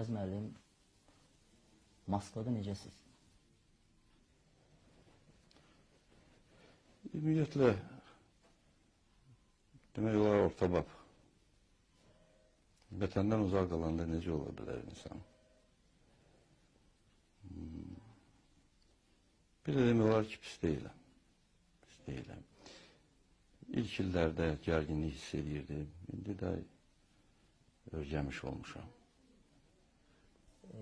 Ayaz müəllim, Moskvada necəsiz? Ümumiyyətlə, demək olar ortabab. Vətəndən uzaq qalanda necə ola bilər insan? Bir də demək olar ki, pis deyiləm. Pis deyiləm. İlk illərdə gərginlik hiss edirdim. İndi də örgəmiş olmuşam.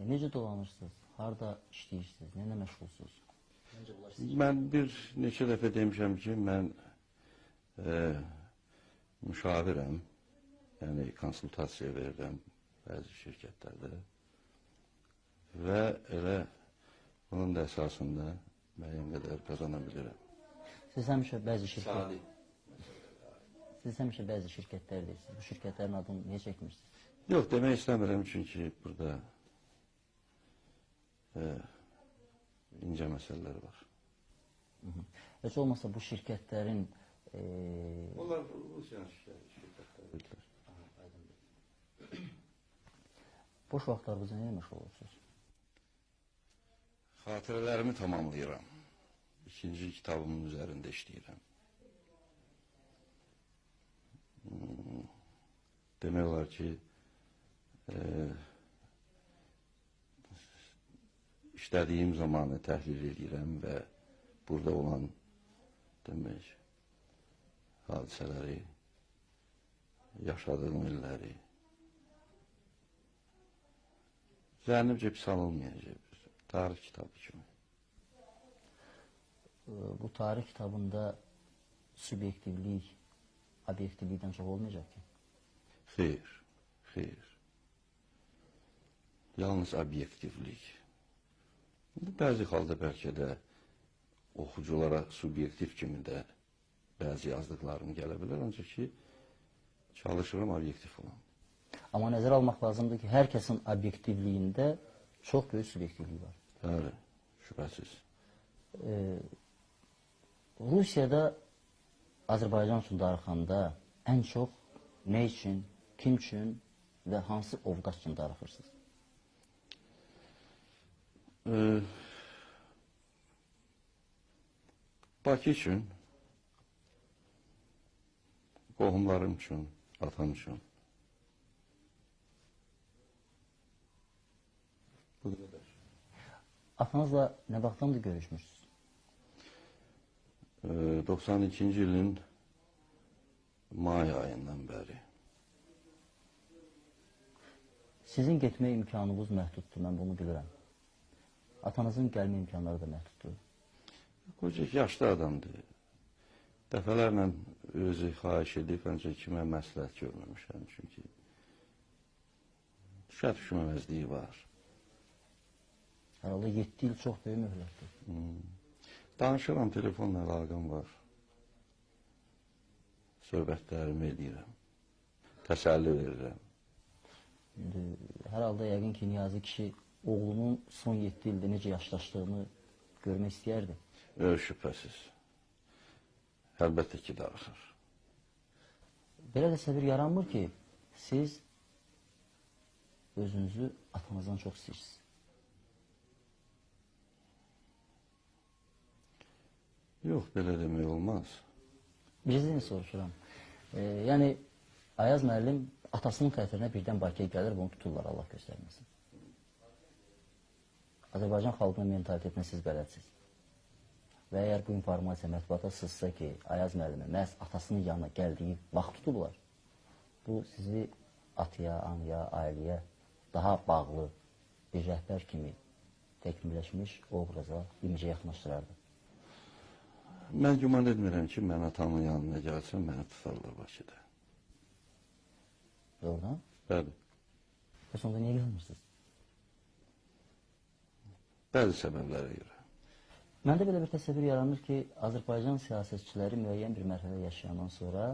Necə dolanırsınız? Harada işləyirsiniz? Nə məşğulsunuz? Mən bir neçə dəfə demişəm ki, mən müşavirəm. Yəni, konsultasiya verirəm bəzi şirkətlərdə. Və elə bunun da əsasında müəyyən qədər qazana bilirəm. Siz həmişə bəzi şirkətlər deyirsiniz. Bu şirkətlərin adını niyə çəkmirsiniz? Yox, demək istəmirəm çünki burada incə məsələlər var. Heç olmasa bu şirkətlərin... Onlar Rusiyanın şirkətləridirlər. Boş vaxtlarınızda nə məşğul olursunuz? Xatirələrimi tamamlayıram. İkinci kitabımın üzərində işləyirəm. Demək olar ki, işlədiyim zamanı təhlil edirəm və burada olan demək, hadisələri, yaşadığım illəri zənnimcə pis alınmayacaq. Tarix kitabı kimi. Bu tarix kitabında subyektivlik, obyektivlikdən çox olmayacaq ki? Xeyr, xeyr. Yalnız obyektivlik. Bəzi halda bəlkə də oxuculara subyektiv kimi də bəzi yazdıqlarım gələ bilər, ancaq ki, çalışıram obyektiv olan. Amma nəzərə almaq lazımdır ki, hər kəsin obyektivliyində çox böyük subyektivlik var. Bəli, şübhəsiz. Rusiyada Azərbaycan üçün darıxanda ən çox nə üçün, kim üçün və hansı ovqat üçün darıxırsınız? Bakı üçün, qohumlarım üçün, atam üçün. Bu qədər. Atanızla nə vaxtdandır görüşmüşsünüz? 92-ci ilin may ayından bəri. Sizin getmək imkanınız məhduddur, mən bunu bilirəm. Atanızın gəlmə imkanları da məhduddur. Qoca yaşlı adamdır. Dəfələrlə özü xahiş edib, ancaq kimə məsləhət görməmişəm. Çünki şərt düşməməzliyi var. Herhalde 7 il çox böyük mühlətdir. Danışıram, telefonla əlaqəm var. Söhbətlərimi edirəm. Təsəlli verirəm. Hər halda yəqin ki, Niyazi kişi oğlunun son 7 ildə necə yaşlaşdığını görmək istəyərdi. Şübhəsiz. Əlbəttə ki, darıxır. Belə də səbir yaranmır ki, siz özünüzü atanızdan çox istəyirsiniz. Yox, belə demək olmaz. Bizdən soruşuram. Yəni, Ayaz müəllim atasının xətrinə birdən Bakıya gəlir, bunu tuturlar, Allah göstərməsin. Azərbaycan xalqının mentalitetinə siz bələdsiniz. Və əgər bu informasiya mətbuata sızsa ki, Ayaz müəllimi məhz atasının yanına gəldiyi vaxt tutublar, bu sizi ataya, anaya, ailəyə daha bağlı bir rəhbər kimi təkmilləşmiş obraza, imicə yaxınlaşdırardı. Mən güman etmirəm ki, mən atamın yanına gəlsəm, məni tutarlar Bakıda. Doğrudan? Bəli. Bəs onda niyə gəlmirsiniz? Bəzi səbəblərə görə. Məndə belə bir təsəvvür yaranır ki, Azərbaycan siyasətçiləri müəyyən bir mərhələ yaşayandan sonra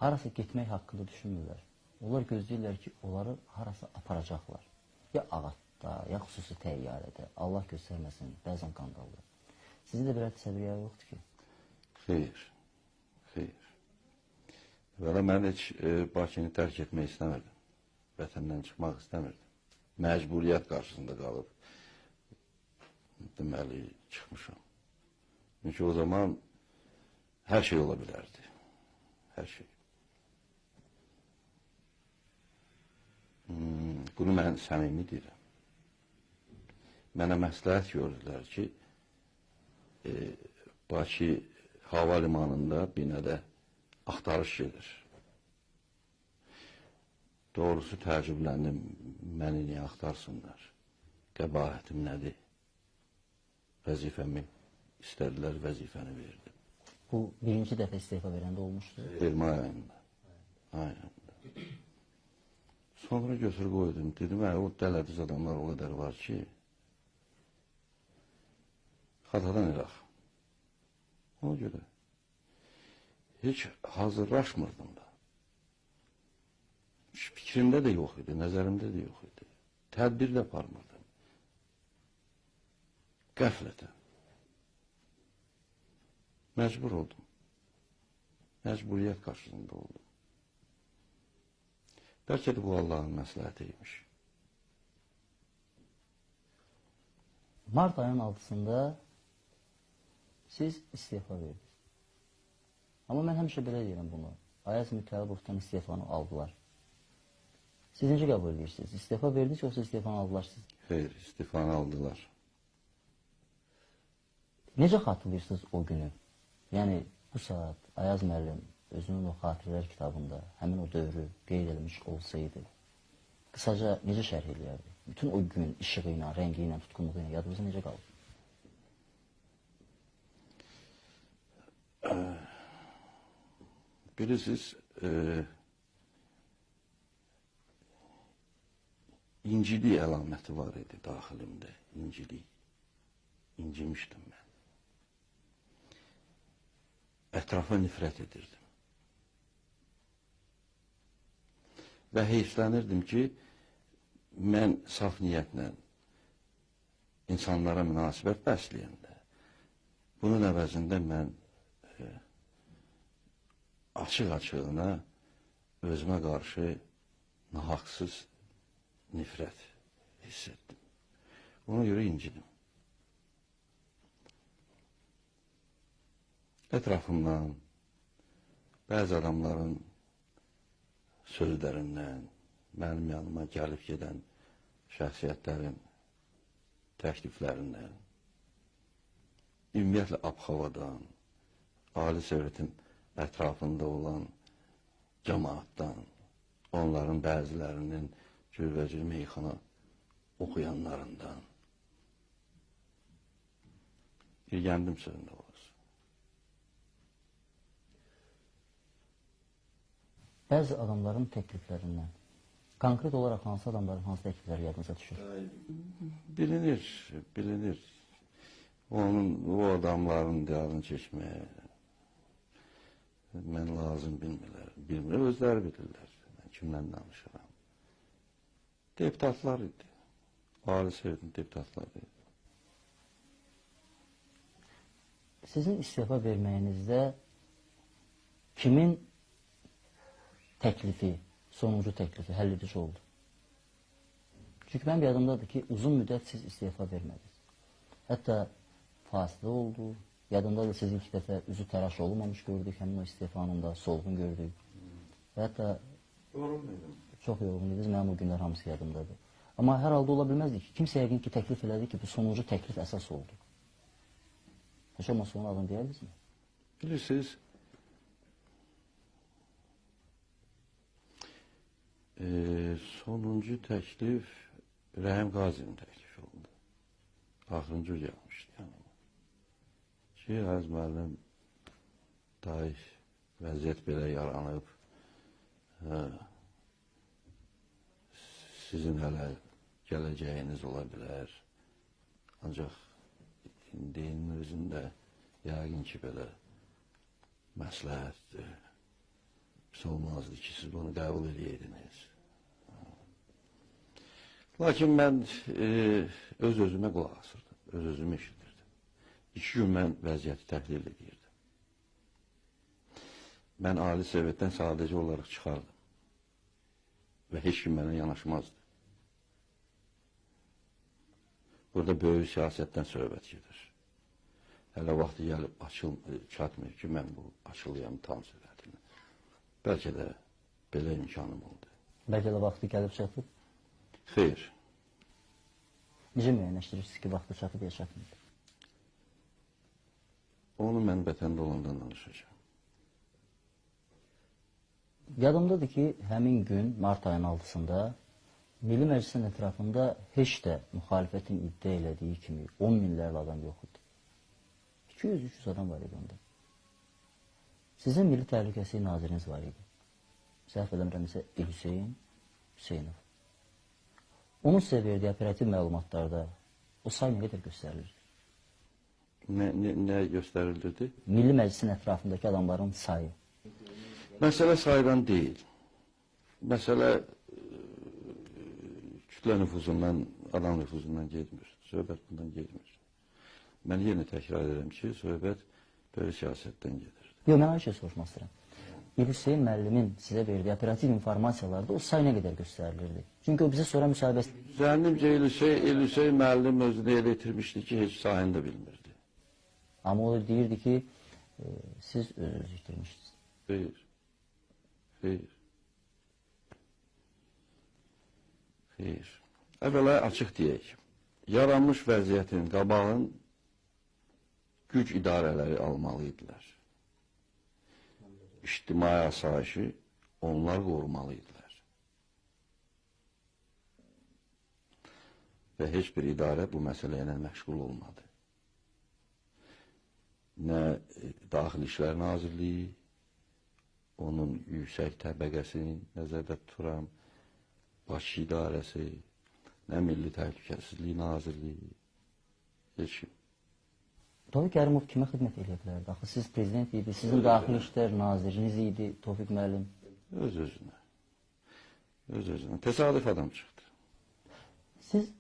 harasa getmək haqqında düşünmürlər. Onlar gözləyirlər ki, onları harasa aparacaqlar. Ya ağatda, ya xüsusi təyyarədə, Allah göstərməsin, bəzən qandalda. Sizin də belə təsəvvür yoxdur ki? Xeyr, xeyr. Vələ mən heç Bakını tərk etmək istəmirdim. Vətəndən çıxmaq istəmirdim. məcburiyyət qarşısında qalıb deməli çıxmışam. Çünki o zaman hər şey ola bilərdi. Hər şey. Bunu mən səmimi deyirəm. Mənə məsləhət gördülər ki, Bakı hava limanında binədə axtarış gedir. Doğrusu təəccübləndim, məni niyə axtarsınlar? Qəbahətim nədir? Vəzifəmi istədilər, vəzifəni verdim. Bu birinci dəfə istefa verəndə olmuşdu. 20 ayında. Ayında. Sonra götür qoydum. Dedim, o dələdiz adamlar o qədər var ki, xatadan iraq. Ona görə heç hazırlaşmırdım da. Fikrimdə də yox idi, nəzərimdə də yox idi. Tədbir də aparmırdım. Qəflətən. Məcbur oldum. Məcburiyyət qarşısında oldum. Bəlkə də bu Allahın məsləhətiymiş. Mart ayının 6-sında siz istefa verdiniz. Amma mən həmişə belə deyirəm bunu. Ayaz Mütəvəbovdan istefanı aldılar. Siz necə qəbul edirsiniz? İstefa verdiniz, yoxsa istefanı aldılar siz? Xeyr, istefanı aldılar. Necə xatırlayırsınız o günü? Yəni, bu saat Ayaz müəllim özünün o xatirələr kitabında həmin o dövrü qeyd edilmiş olsaydı, qısaca necə şərh edərdi? Bütün o gün işığı ilə, rəngi ilə, tutqunluğu ilə yadınıza necə qalır? Bilirsiniz, incilik əlaməti var idi daxilimdə, incilik. İncimişdim mən. Ətrafa nifrət edirdim. Və heyflənirdim ki, mən saf niyyətlə insanlara münasibət bəsləyəndə, bunun əvəzində mən açıq-açığına özümə qarşı nahaqsız nifrət hiss etdim. Ona görə incidim. Ətrafımdan, bəzi adamların sözlərindən, mənim yanıma gəlib gedən şəxsiyyətlərin təkliflərindən, ümumiyyətlə ab-havadan, Ali Sovyetin ətrafında olan cəmaatdan, onların bəzilərinin cürbəcür meyxana oxuyanlarından irgəndim sözündə olası. Bəzi adamların təkliflərindən, konkret olaraq hansı adamların hansı təklifləri yadınıza düşür? Bilinir, bilinir. O adamların diyarını çəkməyə mən lazım bilmirlər. Özləri bilirlər. Mən kimdən danışıram. Deputatlar idi. Ali Sovyetin deputatları idi. Sizin istefa verməyinizdə kimin təklifi, sonuncu təklifi, həlledici oldu? Çünki mənim yadımdadır ki, uzun müddət siz istefa vermədiniz. Hətta fasilə oldu. Yadımdadır, siz ilk dəfə üzü təraş olmamış gördük, həmin o istefanın da solğun gördük. Və hətta çox yorğun idiniz, mənim o günlər hamısı yadımdadır. Amma hər halda ola bilməzdi ki, kimsə yəqin ki, təklif elədi ki, bu sonuncu təklif əsas oldu. Heç olmasa onun adını deyərdinizmi? Bilirsiniz, sonuncu təklif Rəhim Qazinin təklifi oldu. Axırıncı gəlmişdi yanıma. Ki, Əziz müəllim, dahi vəziyyət belə yaranıb, sizin hələ gələcəyiniz ola bilər. Ancaq indinin özündə yəqin ki, belə məsləhətdir. Pis olmazdı ki, siz bunu qəbul edəydiniz. Lakin mən öz-özümə qulaq asırdım, öz-özümü eşidirdim. 2 gün mən vəziyyəti təhlil edirdim. Mən Ali Sovetdən sadəcə olaraq çıxardım və heç kim mənə yanaşmazdı. Burada böyük siyasətdən söhbət gedir. Hələ vaxtı gəlib çatmır ki, mən bu açılıyam tam sürətini. Bəlkə də belə imkanım oldu. Bəlkə də vaxtı gəlib çatıb. Xeyr. Necə müəyyənləşdirirsiniz ki, vaxtı çatıb ya çatmır? Onu mən vətəndə olandan danışacağım. Yadımdadır ki, həmin gün, mart ayının 6-sında Milli Məclisin ətrafında heç də müxalifətin iddia elədiyi kimi 10 minlərlə adam yox idi. 200-300 adam var idi onda. Sizin Milli Təhlükəsizlik Naziriniz var idi. Səhv eləmirəmsə İlhüseyn Hüseynov. Onun sizə verdiyi operativ məlumatlarda o say nə qədər göstərilir? Nə göstərilirdi? Milli Məclisin ətrafındakı adamların sayı. Məsələ saydan deyil. Məsələ kütlə nüfuzundan, adam nüfuzundan getmir. Söhbət bundan getmir. Mən yenə təkrar edirəm ki, söhbət böyle siyasətdən gedir. Yox, mən bir şey soruşmaq istəyirəm. İlhüseyn müəllimin sizə verdiyi operativ informasiyalarda o say nə qədər göstərilirdi? Çünki o bizə sonra müsahibəsi... Zənnimcə İlhüseyn müəllim özünü elə itirmişdi ki, heç sahəni də bilmirdi. Amma o deyirdi ki, siz özünüzü itirmişsiniz. Xeyr. Xeyr. Xeyr. Əvvəla açıq deyək. Yaranmış vəziyyətin qabağın güc idarələri almalıydılar. İctimai asayişi onlar qorumalıydılar. Və heç bir idarə bu məsələ ilə məşğul olmadı. Nə Daxili İşlər Nazirliyi, onun yüksək təbəqəsini nəzərdə tuturam, Bakı İdarəsi, nə Milli Təhlükəsizlik Nazirliyi, heç kim. Tofiq Kərimov kimə xidmət edə bilərdi? Axı siz prezident idi, sizin Daxili İşlər Naziriniz idi, Tofiq müəllim. Öz-özünə. Öz-özünə. Təsadüf adam çıxdı. Siz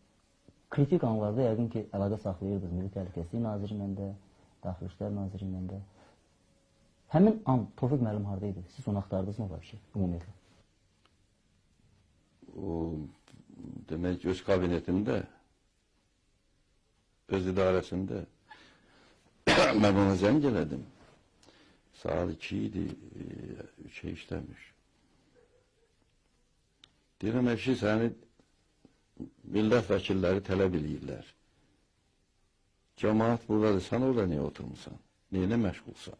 kritik anlarda yəqin ki, əlaqə saxlayırdınız Milli Təhlükəsizlik Naziri ilə də, Daxili İşlər Naziri ilə də. Həmin an Tofiq müəllim haradaydı? Siz onu axtardınız mı var ki, ümumiyyətlə? O, demək, öz kabinetində, öz idarəsində mən ona zəng elədim. Saat 2 idi, 3'e işləmiş. Deyirəm ki, səni millət vəkilləri tələb edirlər. Cəmaat buradadır, sən orada niyə oturmuşsan? Neyinə məşğulsan?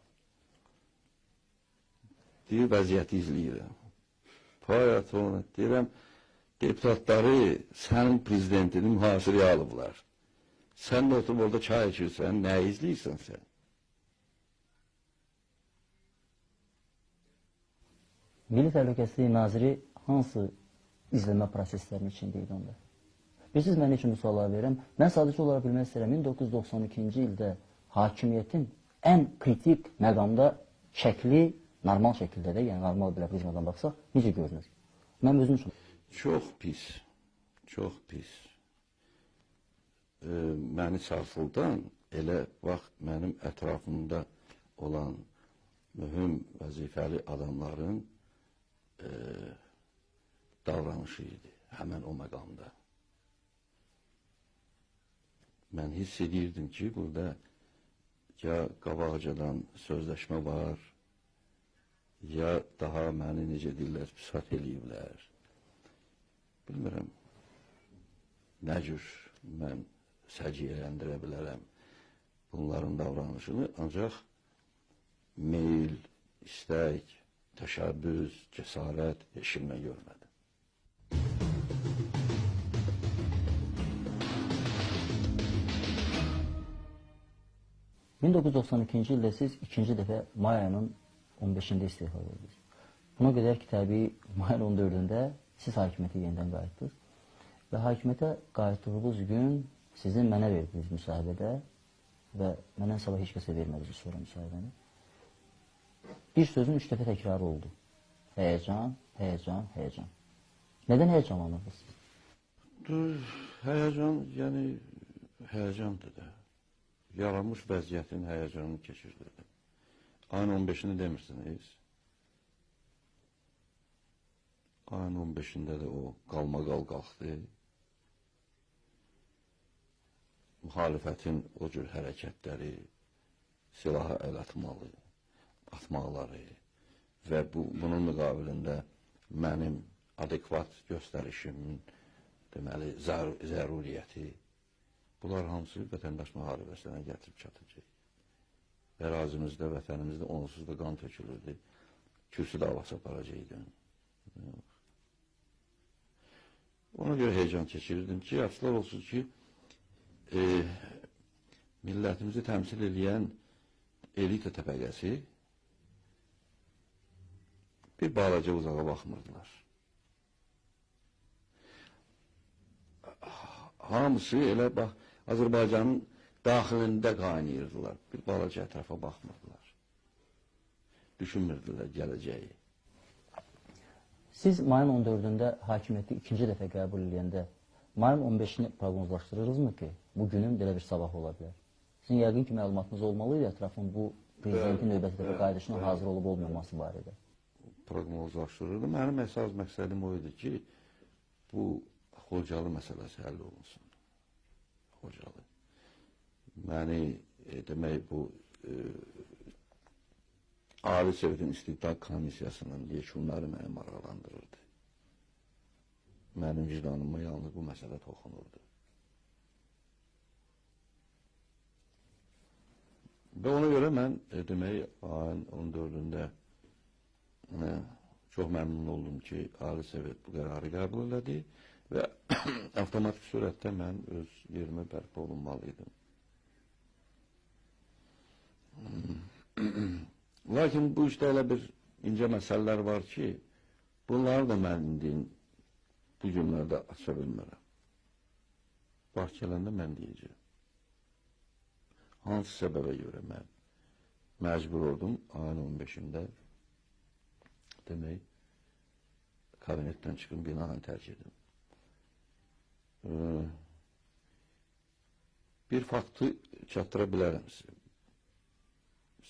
Deyir, vəziyyəti izləyirəm. Payat onu, deyirəm, deputatları sənin prezidentini mühasirəyə alıblar. Sən də oturub orada çay içirsən, nə izləyirsən sən? Milli Təhlükəsizlik Naziri hansı izləmə proseslərinin içindeydi onda? Bilirsiniz, mən üçün bu sualları verirəm. Mən sadəcə olaraq bilmək istəyirəm, 1992-ci ildə hakimiyyətin ən kritik məqamda şəkli normal şəkildə də, yəni normal belə prizmadan baxsaq, necə görünür? Mən özüm üçün. Çox pis, çox pis. Məni sarsıldan elə vaxt mənim ətrafımda olan mühüm vəzifəli adamların davranışı idi həmən o məqamda. Mən hiss edirdim ki, burada ya qabaqcadan sözləşmə var, ya daha məni necə deyirlər, püsat eləyiblər. Bilmirəm, nə cür mən səciyyələndirə bilərəm bunların davranışını, ancaq meyil, istək, təşəbbüs, cəsarət heç kimdən görmədim. ...1992-ci ildə siz ikinci dəfə may ayının 15-də istifa verdiniz. Buna qədər ki, təbii, may ayının 14-də siz hakimiyyətə yenidən qayıtdınız. Və hakimiyyətə qayıtdığınız gün sizin mənə verdiniz müsahibədə və məndən sabah heç kəsə vermədiniz sonra müsahibəni. Bir sözün 3 dəfə təkrarı oldu. Həyəcan, həyəcan, həyəcan. Nədən həyəcanlanırdınız? Həyəcan, yəni həyəcandır da. Yaranmış vəziyyətin həyəcanını keçirdirdim. Ayın 15-ini demirsiniz. Ayın 15-ində də o qalmaqal qalxdı. müxalifətin o cür hərəkətləri, silaha əl atmaqları və bunun müqabilində mənim adekvat göstərişimin deməli zəruriyyəti, bunlar hamısı vətəndaş müharibəsinə gətirib çatacaq. Ərazimizdə, vətənimizdə onsuz da qan tökülürdü. Kürsü davası aparacaqdım. Ona görə heyecan keçirirdim ki, əfslər olsun ki, millətimizi təmsil edən elita təbəqəsi bir balaca uzağa baxmırdılar. Hamısı elə bax, Azərbaycanın daxilində qaynayırdılar. Bir balaca ətrafa baxmırdılar. Düşünmürdülər gələcəyi. Siz mayın 14-də hakimiyyəti ikinci dəfə qəbul edəndə mayın 15-ini proqnozlaşdırırdınızmı ki, bu günün belə bir sabahı ola bilər? Sizin yəqin ki, məlumatınız olmalıydı ətrafın bu prezidentin növbəti dəfə qayıdışına hazır olub olmaması barədə. Proqnozlaşdırırdım. Mənim əsas məqsədim o idi ki, bu Xocalı məsələsi həll olunsun. Xocalı. Məni demək bu Ali Sovetin İstibdad Komissiyasının yekunları məni maraqlandırırdı. Mənim vicdanıma yalnız bu məsələ toxunurdu. Və ona görə mən demək ayın 14-də çox məmnun oldum ki, Ali Sovet bu qərarı qəbul elədi və avtomatik surətdə mən öz yerimə bərpa olunmalıydım. Lakin bu işdə elə bir incə məsələlər var ki, bunları da mən indi bu günlərdə aça bilmirəm. Vaxt gələndə mən deyəcəm. Hansı səbəbə görə mən məcbur oldum ayın 15-də demək, kabinetdən çıxım, binanı tərk edim. Bir faktı çatdıra bilərəm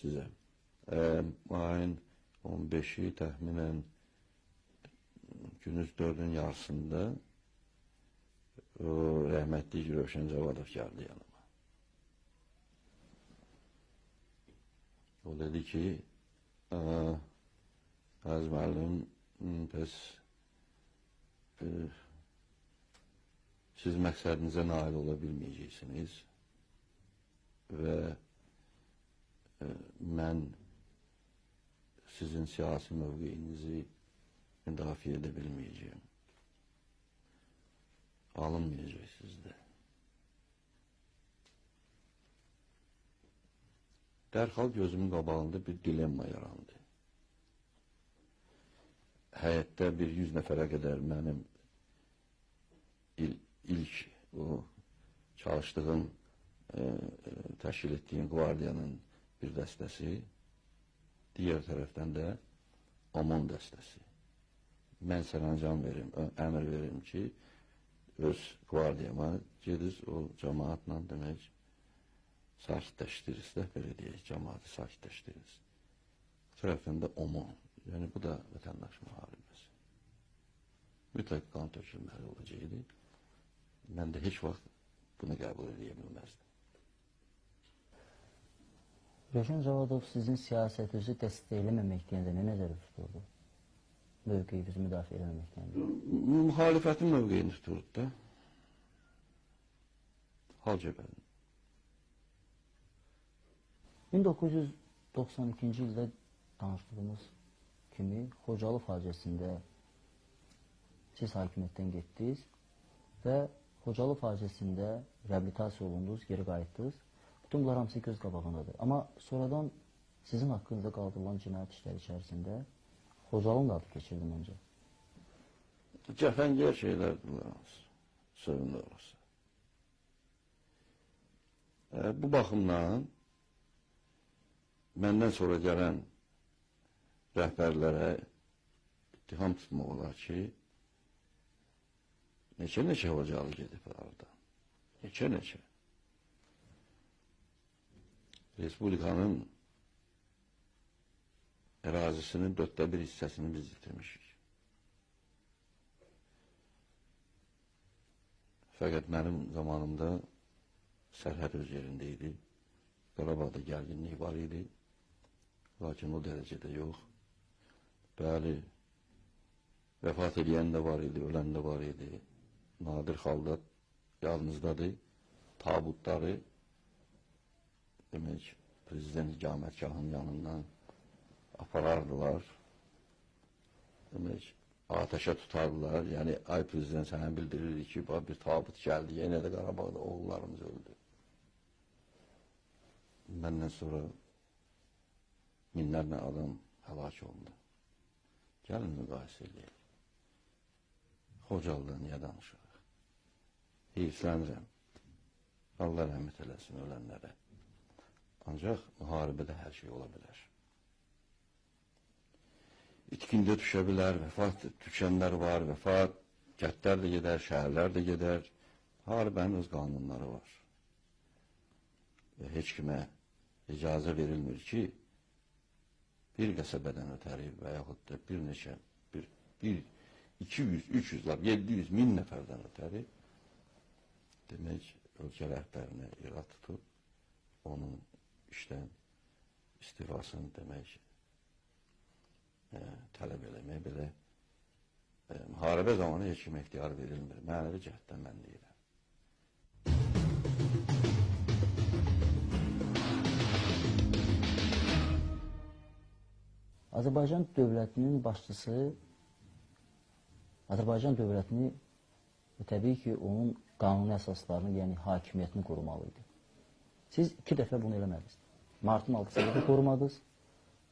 sizə. Ayın 15-i təxminən günüz 4-ün yarısında rəhmətli Rövşən Cavadov gəldi yanıma. O dedi ki, Əziz müəllim, bəs siz məqsədinizə nail ola bilməyəcəksiniz və mən sizin siyasi mövqeyinizi müdafiə edə bilməyəcəyim. Alınmayacaq sizdə. Dərhal gözümün qabağında bir dilemma yarandı. Həyətdə bir 100 nəfərə qədər mənim ilk o çalışdığım, təşkil etdiyim qvardiyanın bir dəstəsi, digər tərəfdən də OMON dəstəsi. Mən sərəncam verim, əmr verim ki, öz qvardiyama gediz, o cəmaatla demək, sakitləşdiriz də, belə deyək, cəmaatı sakitləşdiriz. Bu tərəfdən də OMON, yəni bu da vətəndaş müharibəsi. Mütləq qan tökülməli olacaqdı. Mən də heç vaxt bunu qəbul edə bilməzdim. Rövşən Cavadov sizin siyasətinizi dəstəkləməmək deyəndə nə nəzərdə tuturdu? Mövqeyinizi müdafiə eləməmək deyəndə. Müxalifətin mövqeyini tuturdu da. Hal cəbhənin. 1992-ci ildə danışdığımız kimi Xocalı faciəsində siz hakimiyyətdən getdiniz və Xocalı faciəsində reabilitasiya olundunuz, geri qayıtdınız. Bütün bunlar hamısı göz qabağındadır. Amma sonradan sizin haqqınızda qaldırılan cinayət işləri içərisində Xocalının da adı keçirdi məncə. Cəfəngiyar şeylərdir, sözün doğrusu. Bu baxımdan məndən sonra gələn rəhbərlərə ittiham tutmaq olar ki, neçə Xocalı gedib orada. Neçə. Respublikanın ərazisinin 1/4 hissəsini biz itirmişik. Fəqət mənim zamanımda sərhəd öz yerində idi. Qarabağda gərginlik var idi. Lakin o dərəcədə yox. Bəli, vəfat edən də var idi, ölən də var idi. Nadir halda yadımızdadır. Tabutları demək, prezident iqamətgahının yanından aparardılar. Demək, ateşə tutardılar. Yəni, ay prezident sənə bildirirdi ki, bir tabut gəldi, yenə də Qarabağda oğullarımız öldü. Məndən sonra minlərlə adam həlak oldu. Gəlin müqayisə edək. Xocalı'da niyə danışırıq? Heyflənirəm. Allah rəhmət eləsin ölənlərə. Ancaq müharibədə hər şey ola bilər. İtkində düşə bilər, vəfat düşənlər var, vəfat kəndlər də gedər, şəhərlər də gedər. Müharibənin öz qanunları var. Və heç kimə icazə verilmir ki, bir qəsəbədən ötəri və yaxud da bir neçə, 200, 300, 700, 1000 nəfərdən ötəri demək, ölkə rəhbərinə irad tutub, onun işdən istifasını demək, tələb eləmək belə müharibə zamanı heç kimə ixtiyar verilmir. Mənəvi cəhətdən mən deyirəm. Azərbaycan dövlətinin başçısı Azərbaycan dövlətini təbii ki, onun qanuni əsaslarını, yəni hakimiyyətini qorumalıydı. Siz 2 dəfə bunu eləmədiniz. Martın 6-sında da qorumadınız,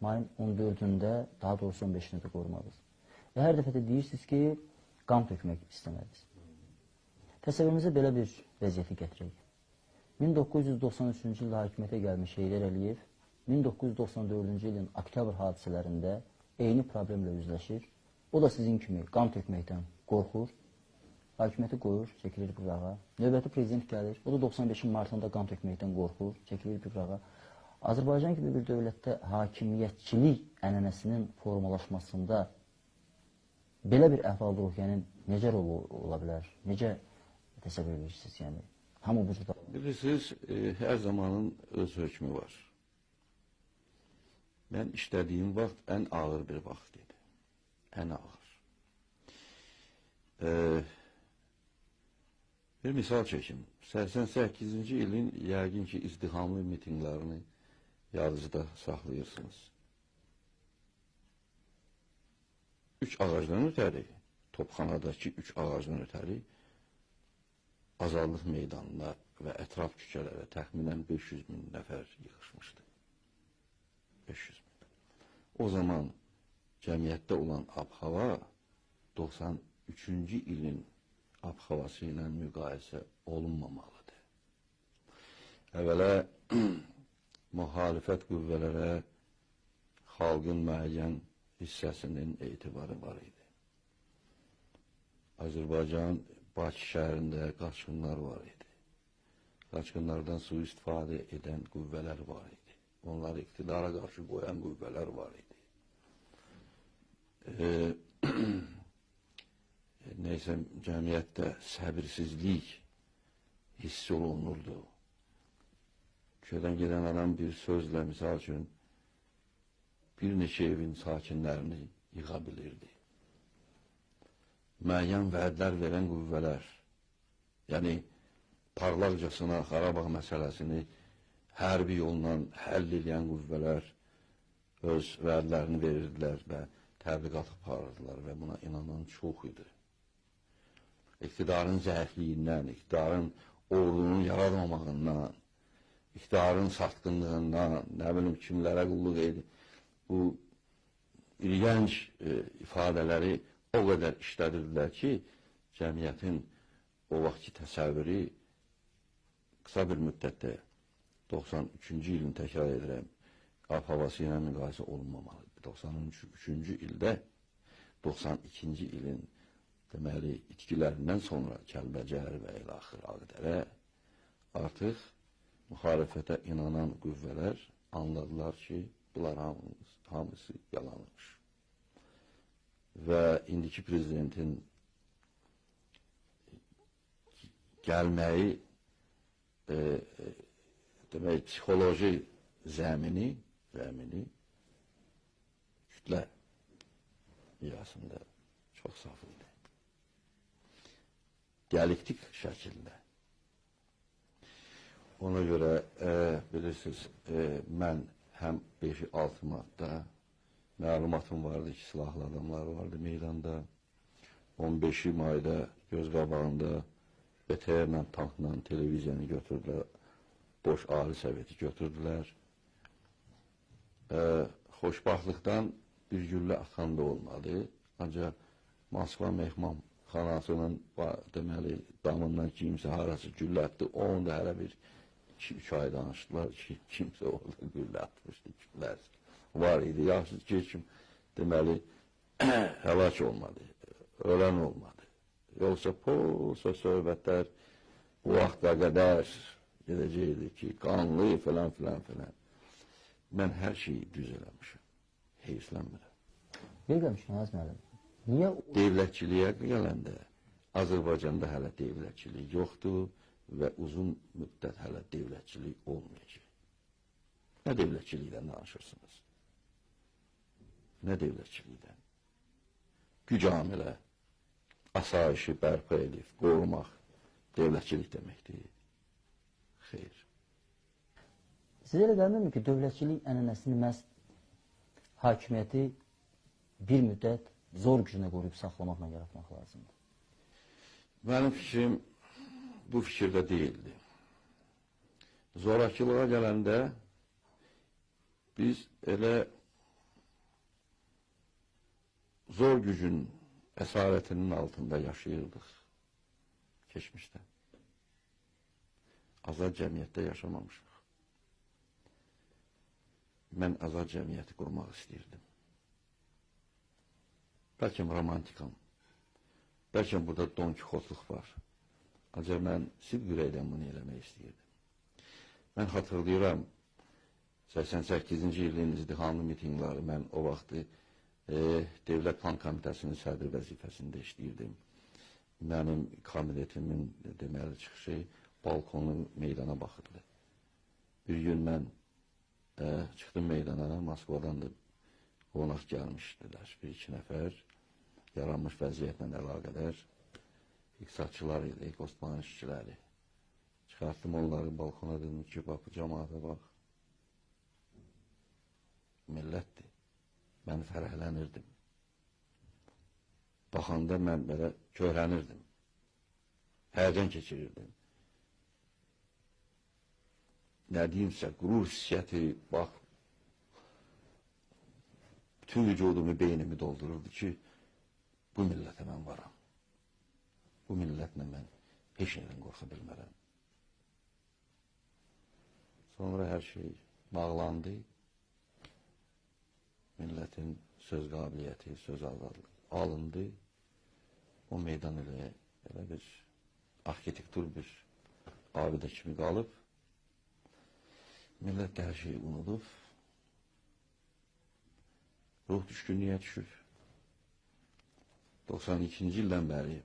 mayın 14-də, daha doğrusu 15-də də qorumadınız. Və hər dəfə də deyirsiniz ki, qan tökmək istəmədiniz. Təsəvvürünüzə belə bir vəziyyəti gətirək. 1993-cü ildə hakimiyyətə gəlmiş Heydər Əliyev 1994-cü ilin oktyabr hadisələrində eyni problemlə üzləşir. O da sizin kimi qan tökməkdən qorxur, hakimiyyəti qoyur, çəkilir qırağa. Növbəti prezident gəlir, o da 95-in martında qan tökməkdən qorxur, çəkilir qırağa. Azərbaycan kimi bir dövlətdə hakimiyyətçilik ənənəsinin formalaşmasında belə bir əhval-ruhiyyənin necə rolu ola bilər? Necə təsəvvür edirsiniz? Yəni, hamı bu cürdə. Bilirsiniz, hər zamanın öz hökmü var. Mən işlədiyim vaxt ən ağır bir vaxt idi. Ən ağır. Bir misal çəkim. 88-ci ilin yəqin ki, izdihamlı mitinglərini yadınızda saxlayırsınız. 3 ağacdan ötəri, Topxanadakı 3 ağacdan ötəri Azadlıq meydanına və ətraf küçələrə təxminən 500 min nəfər yığışmışdı. 500 min. O zaman cəmiyyətdə olan ab-hava 93-cü ilin ab-havası ilə müqayisə olunmamalıdır. Əvvələ müxalifət qüvvələrə xalqın müəyyən hissəsinin etibarı var idi. Azərbaycan Bakı şəhərində qaçqınlar var idi. Qaçqınlardan sui-istifadə edən qüvvələr var idi. Onları iqtidara qarşı qoyan qüvvələr var idi. Neysə, cəmiyyətdə səbirsizlik hiss olunurdu. Köydən gedən adam bir sözlə, misal üçün, bir neçə evin sakinlərini yığa bilirdi. Müəyyən vədlər verən qüvvələr, yəni parlaqcasına Qarabağ məsələsini hərbi yolla həll edən qüvvələr öz vədlərini verirdilər və təbliğat aparırdılar və buna inanan çox idi. İqtidarın zəifliyindən, iqtidarın ordunun yaradmamağından, iqtidarın satqınlığından, nə bilim kimlərə qulluq edir, bu ilgənc ifadələri o qədər işlədirdilər ki, cəmiyyətin o vaxtki təsəvvürü qısa bir müddətdə 93-cü ilin təkrar edirəm, ab-havası ilə müqayisə olunmamalıdır. 93-cü ildə 92-ci ilin deməli itkilərindən sonra Kəlbəcər və ilaxır Ağdərə artıq müxalifətə inanan qüvvələr anladılar ki, bunlar hamısı yalanmış. Və indiki prezidentin gəlməyi demək, psixoloji zəmini kütlə miyasında çox saf idi. Dialektik şəkildə. Ona görə, bilirsiniz, mən həm 5-6 martda məlumatım vardı ki, silahlı adamlar vardı meydanda. 15 mayda göz qabağında BTR-lə, tankla televiziyanı götürdülər, boş ali soveti götürdülər. Xoşbaxtlıqdan bir güllə atan da olmadı. Ancaq Moskva mehmanxanasının deməli, damından kimsə harası güllə atdı. Onu da hələ bir 2-3 ay danışdılar ki, kimsə orada güllə atmışdı. Güllər var idi. Yaxşı ki, kim deməli, həlak olmadı, ölən olmadı. Yoxsa polsa söhbətlər bu vaxta qədər gedəcəkdi ki, qanlı filan filan filan. Mən hər şeyi düz eləmişim. Heyslənmirəm. Bilməmişəm, Aziz müəllim. Niyə? Devlətçiliyə gələndə Azərbaycanda hələ devlətçilik yoxdur və uzun müddət hələ devlətçilik olmayacaq. Nə devlətçilikdən danışırsınız? Nə devlətçilikdən? Güc amilə, asayişi bərpa edib, qorumaq devlətçilik deməkdir. Xeyr. Sizə elə gəlmirmi ki, dövlətçilik ənənəsini məhz hakimiyyəti bir müddət zor gücünə qoruyub saxlamaqla yaratmaq lazımdır? Mənim fikrim bu fikirdə deyildi. Zorakılığa gələndə biz elə zor gücün əsarətinin altında yaşayırdıq keçmişdə. Azad cəmiyyətdə yaşamamışıq. Mən azad cəmiyyəti qurmaq istəyirdim. Bəlkə romantikam, bəlkə burada Don Kixotluq var. Ancaq mən sidq ürəkdən bunu eləmək istəyirdim. Mən xatırlayıram, 88-ci ilin izdihamlı mitingləri, mən o vaxtı Dövlət Plan Komitəsinin sədri vəzifəsində işləyirdim. Mənim kabinetimin deməli çıxışı balkonu meydana baxırdı. Bir gün mən çıxdım meydana, Moskvadan da qonaq gəlmişdilər. Bir-iki nəfər yaranmış vəziyyətlə əlaqədar iqtisadçılar idi, Qostbanın işçiləri. Çıxartdım onları balkona, dedim ki, bax, bu cəmaata bax. Millətdir. Mən fərəhlənirdim. Baxanda mən belə köhrənirdim. Həyəcan keçirirdim. Nə deyimsə, qürur hissiyyəti, bax, bütün vücudumu, beynimi doldururdu ki, bu millətə mən varam. Bu millətlə mən heç nədən qorxa bilmərəm. Sonra hər şey bağlandı. Millətin söz qabiliyyəti, söz azadlığı alındı. O meydan elə bir arxitektur bir abidə kimi qalıb. Millət də hər şeyi unudub. Ruh düşkünlüyə düşüb. 92-ci ildən bəri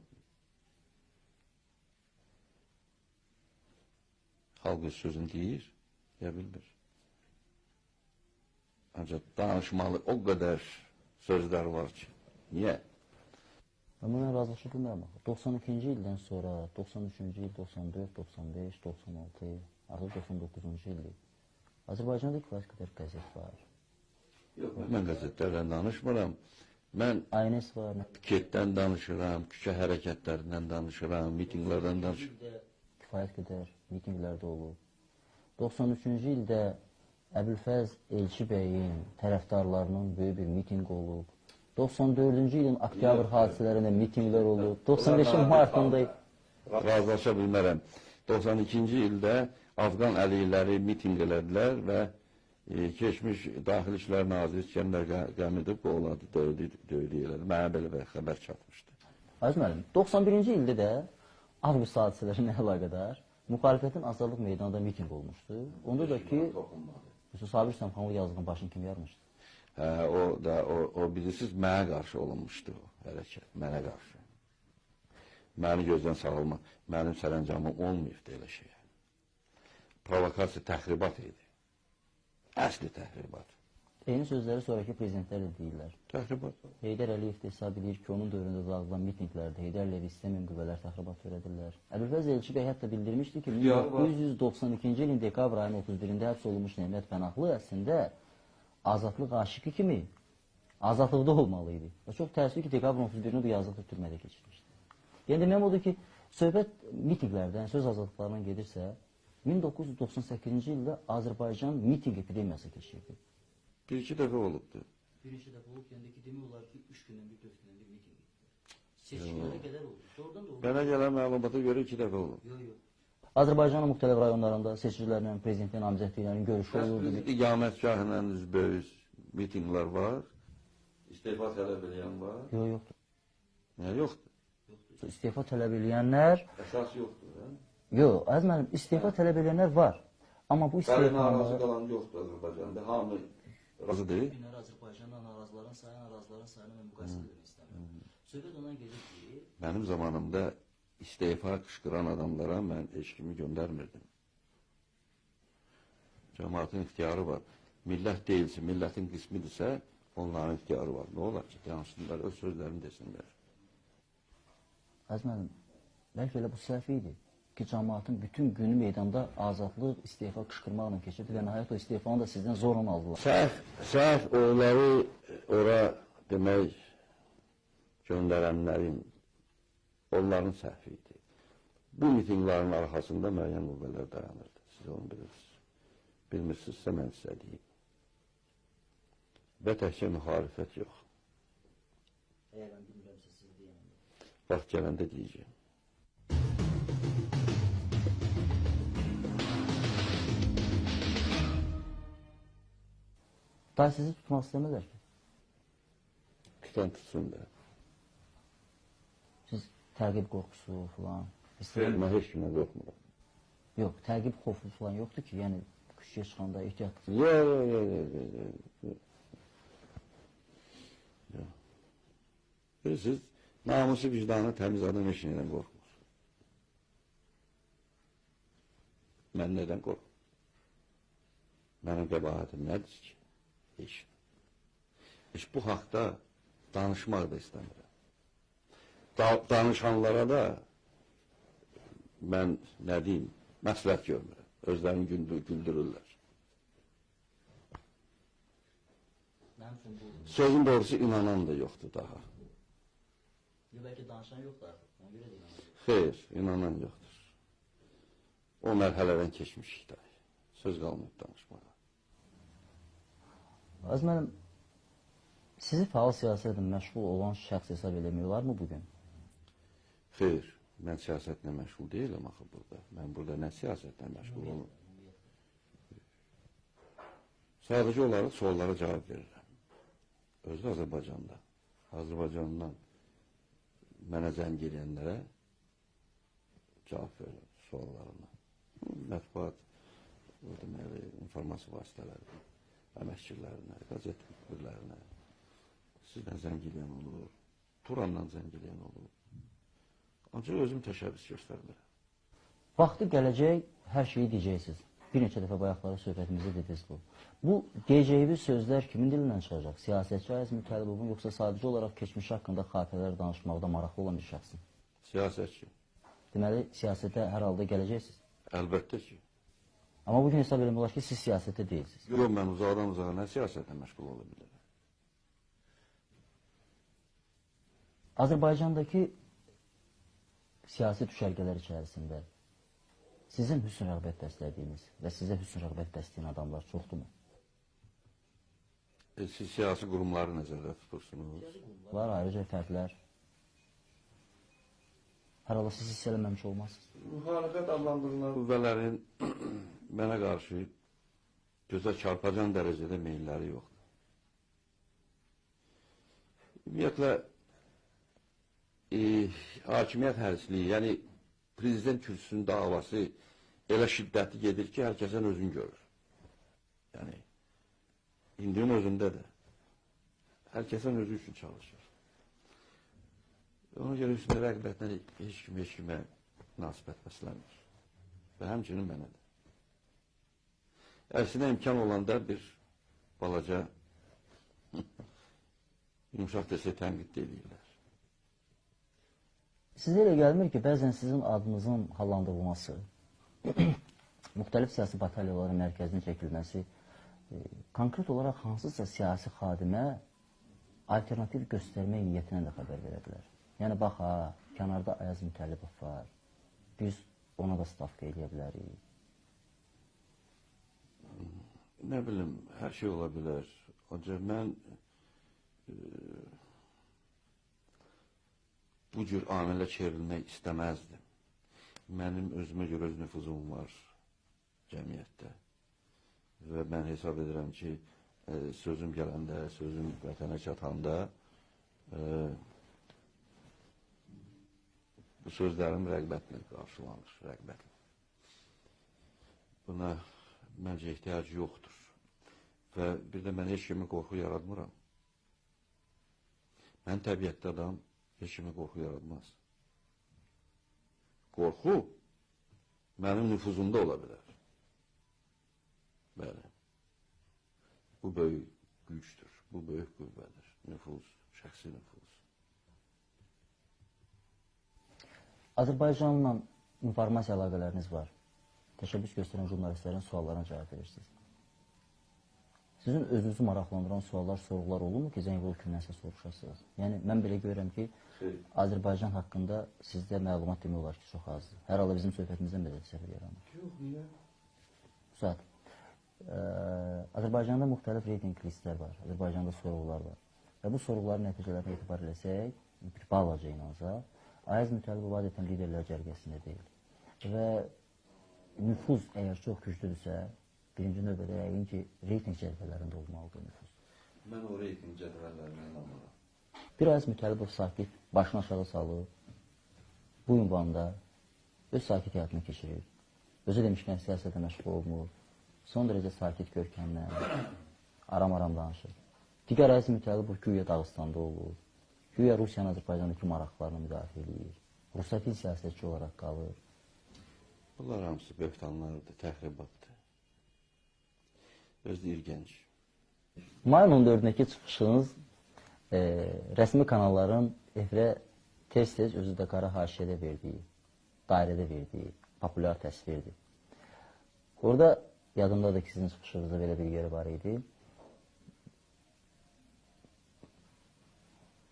xalq öz sözünü deyir, ya bilmir. Ancaq danışmalı o qədər sözlər var ki, niyə? Amma mən razılaşa bilmirəm. 92-ci ildən sonra, 93-cü il, 94, 95, 96, artıq 99-cu ildir. Azərbaycanda kifayət qədər qəzet var. Yox, mən qəzetlərdən danışmıram. Mən ANS var. piketdən danışıram, küçə hərəkətlərindən danışıram, mitinglərdən danışıram. Kifayət qədər mitinglərdə olub. 93-cü ildə Əbülfəz Elçi bəyin tərəfdarlarının böyük bir miting olub. 94-cü ilin oktyabr hadisələrində mitinglər olub. 95-in martında Razılaşa bilmərəm. 92-ci ildə Afqan əleyhləri miting elədilər və keçmiş Daxili İşlər Naziri İskəndər Qəmidov qovladı, döydü elədi. Mənə belə bir xəbər çatmışdı. Aziz müəllim, 91-ci ildə də avqust hadisələrinə əlaqədar müxalifətin Azadlıq meydanında miting olmuşdu. Onda da ki, Sabir Səmxanlı yazığın başını kim yarmışdı? O bilirsiniz, mənə qarşı olunmuşdu o hərəkət, mənə qarşı. Məni gözdən sağılma, mənim sərəncamım olmayıbdı elə şeyə. provokasiya, təxribat idi. Əsli təxribat. Eyni sözləri sonraki prezidentlər də deyirlər. Təxribat. Heydər Əliyev də hesab edir ki, onun dövründə dağılan mitinqlərdə Heydər Əliyev istəməyən qüvvələr təxribat törədirlər. Əbülfəz Elçi bəy hətta bildirmişdi ki, 1992-ci ilin dekabr ayının 31-də həbs olunmuş Nemət Pənahlı əslində azadlıq aşıqı kimi azadlıqda olmalı idi. Və çox təəssüf ki, dekabrın 31-ini bu yazıqlı türmədə keçirmişdi. Yəni deməyəm odur ki, söhbət mitinqlərdən, söz azadlıqlarından gedirsə, 1998-ci ildə Azərbaycan mitinq epidemiyası keçirdi. Bir-iki dəfə olubdu. Birinci dəfə olub, yəni ki, demək olar ki, 3 gündən bir, 4 gündən bir mitinq etdi. Seçkilərə qədər oldu. Doğrudan da oldu. Mənə gələn məlumata görə 2 dəfə olub. Yox, yox. Azərbaycanın müxtəlif rayonlarında seçicilərlə, prezidentin namizədliklərinin görüşü olurdu. İqamətgahla üzbəüz mitinqlər var. İstefa tələb edən var. Yox, yoxdur. Nə yoxdur? İstefa tələb edənlər... Əsas yoxdur, hə? Yox, əziz mənim, istefa tələb edənlər var. Amma bu Bəli, istefa... narazı qalan yoxdur Azərbaycanda. Hamı razı deyil. Günlər Azərbaycanda narazıların sayını mən müqayisə etmək istəmirəm. Söhbət ondan gedir ki... Mənim zamanımda istefa qışqıran adamlara mən heç kimi göndərmirdim. Cəmaatın ixtiyarı var. Millət deyilsə, millətin qismidirsə, onların ixtiyarı var. Nə olar ki, yansınlar, öz sözlərini desinlər. Əziz mənim, bəlkə elə bu səhv idi ki, cəmaatın bütün günü meydanda azadlıq, istefa qışqırmaqla keçirdi və nəhayət o istefanı da sizdən zorla aldılar. Səhv onları ora demək göndərənlərin, onların səhvi idi. Bu mitinglərin arxasında müəyyən qüvvələr dayanırdı. Siz onu bilirsiniz. Bilmirsinizsə mən sizə deyim. Və təkcə müxalifət yox. Əgər mən bilmirəmsə siz deyəməm. Vaxt gələndə deyəcəyim. Daha sizi tutmaq istəmirlər ki. Tutan tutsun da. Siz təqib qorxusu falan. Mən heç kimə qorxmuram. Yox, təqib xofu falan yoxdur ki, yəni küçüyə çıxanda ehtiyatlı. Yox. Bilirsiniz, namusu vicdanı təmiz adam heç nədən qorxmur. Mən nədən qorxum? Mənim qəbahatim nədir ki? Heç bu haqda danışmaq da istəmirəm. Danışanlara da mən nə deyim, məsləhət görmürəm. Özlərini güldürürlər. Sözün doğrusu inanan da yoxdur daha. Bəlkə danışan yoxdur artıq, ona görə də inanan. Xeyr, inanan yoxdur. O mərhələdən keçmişik də. Söz qalmayıb danışmağa. Əziz mənim, sizi fəal siyasətlə məşğul olan şəxs hesab eləmək olarmı bugün? Xeyr, mən siyasətlə məşğul deyiləm axı burada. Mən burada nə siyasətlə məşğul olum? Sadəcə olaraq suallara cavab verirəm. Özü Azərbaycanda. Azərbaycandan mənə zəng eləyənlərə cavab verirəm suallarına. Mətbuat, deməli, informasiya vasitələri, əməkçilərinə, qazet müxbirlərinə, sizdən zəng eləyən olur, Turandan zəng eləyən olur. Ancaq özüm təşəbbüs göstərmirəm. Vaxtı gələcək, hər şeyi deyəcəksiniz. Bir neçə dəfə bayaqları söhbətimizdə dediniz bu. Bu deyəcəyiniz sözlər kimin dilindən çıxacaq? Siyasətçi Ayaz Mütəllibovun, yoxsa sadəcə olaraq keçmiş haqqında xatirələr danışmaqda maraqlı olan bir şəxsin? Siyasətçi. Deməli, siyasətə hər halda gələcəksiniz. Əlbəttə ki. Amma bugün hesab eləmək olar ki, siz siyasətdə deyilsiniz. Yox, mən uzaqdan uzağa nə siyasətlə məşğul ola bilirəm? Azərbaycandakı siyasi düşərgələr içərisində sizin hüsn rəğbət bəslədiyiniz və sizə hüsn rəğbət bəsləyən adamlar çoxdurmu? Siz siyasi qurumları nəzərdə tutursunuz? Var, ayrıca fərdlər. Hər halda siz hiss eləməmiş olmazsınız. Müxalifət adlandırılan qüvvələrin mənə qarşı gözə çarpacan dərəcədə meyilləri yoxdur. Ümumiyyətlə, hakimiyyət hərisliyi, yəni prezident kürsüsünün davası elə şiddətli gedir ki, hər kəsən özünü görür. Yəni, indinin özündə də hər kəsən özü üçün çalışır. Ona görə üstünə rəqbətlə heç kimə münasibət bəsləmir. Və həmçinin mənə də. Əksinə imkan olanda bir balaca yumuşaq desə tənqid edirlər. Sizə elə gəlmir ki, bəzən sizin adınızın hallandırılması, müxtəlif siyasi batalyaların mərkəzinin çəkilməsi konkret olaraq hansısa siyasi xadimə alternativ göstərmə niyyətinə də xəbər verə bilər. Yəni, bax, kənarda Ayaz Mütəllibov var, biz ona da stavka edə bilərik. Nə bilim, hər şey ola bilər. Ancaq mən bu cür amilə çevrilmək istəməzdim. Mənim özümə görə öz nüfuzum var cəmiyyətdə. Və mən hesab edirəm ki, sözüm gələndə, sözüm vətənə çatanda bu sözlərim rəğbətlə qarşılanır, rəğbətlə. Buna məncə ehtiyac yoxdur. Və bir də mən heç kimi qorxu yaratmıram. Mən təbiətdə adam heç kimi qorxu yaratmaz. Qorxu mənim nüfuzumda ola bilər. Bəli. Bu böyük gücdür, bu böyük qüvvədir. Nüfuz, şəxsi nüfuz. Azərbaycanla informasiya əlaqələriniz var. Təşəbbüs göstərən jurnalistlərin suallarına cavab verirsiniz. Sizin özünüzü maraqlandıran suallar, sorğular olurmu ki, zəng olub kimdənsə soruşasınız? Yəni, mən belə görürəm ki, Azərbaycan haqqında sizdə məlumat demək olar ki, çox azdır. Hər halda bizim söhbətimizdən belə səfər yaranır. Yox, niyə? Suat, Azərbaycanda müxtəlif reyting listlər var, Azərbaycanda sorğular var. Və bu sorğuların nəticələrinə etibar eləsək, bir balaca inansa, Ayaz Mütəllibov adətən liderlər cərgəsində deyil. Və nüfuz əgər çox güclüdürsə, birinci növbədə yəqin ki, reyting cədvəllərində olmalıdır nüfuz. Mən o reyting cədvəllərinə inanmıram. Bir Ayaz Mütəllibov sakit, başını aşağı salıb, bu ünvanda öz sakit həyatını keçirir. Özü demişkən siyasətə məşğul olmur, son dərəcə sakit görkəmlə, aram-aram danışır. Digər Ayaz Mütəllibov güya Dağıstanda olur, güya Rusiyanın Azərbaycandakı maraqlarını müdafiə edir, Rusafil siyasətçi olaraq qalır. Bunlar hamısı böhtanlardır, təxribatdır. Özləyir gənc. Mayın 14-dəki çıxışınız rəsmi kanalların efirə tez-tez özü də qara haşiyədə verdiyi, dairədə verdiyi populyar təsvirdir. Orada yadımdadır ki, sizin çıxışınızda belə bir yeri var idi.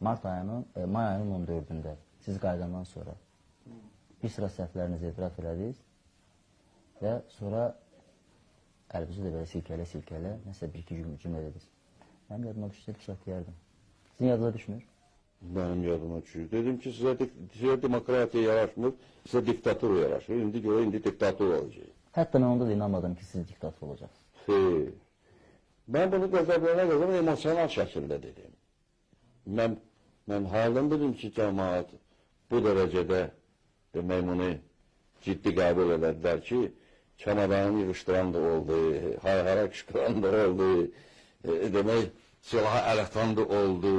May ayının 14-də siz qayıdandan sonra bir sıra səhvlərinizi etiraf elədiniz və sonra əlbəttə də belə silkələ, nəsə bir-iki cümlə dediniz. Mənim yadıma düşsəydi bıçaq deyərdim. Sizin yadına düşmür? Mənim yadıma düşür. Dedim ki, sizə demokratiya yaraşmır, sizə diktatura yaraşır. İndi görə, indi diktatura olacaq. Hətta mən onda da inanmadım ki, siz diktator olacaqsınız. Mən bunu qəzəblənə emosional şəkildə dedim. Mən haldan dedim ki, cəmaat bu dərəcədə demək bunu ciddi qəbul edədilər ki, çamadanı yığışdıran da oldu, hay-hara qışqıran da oldu, demək, silahı əl atan da oldu.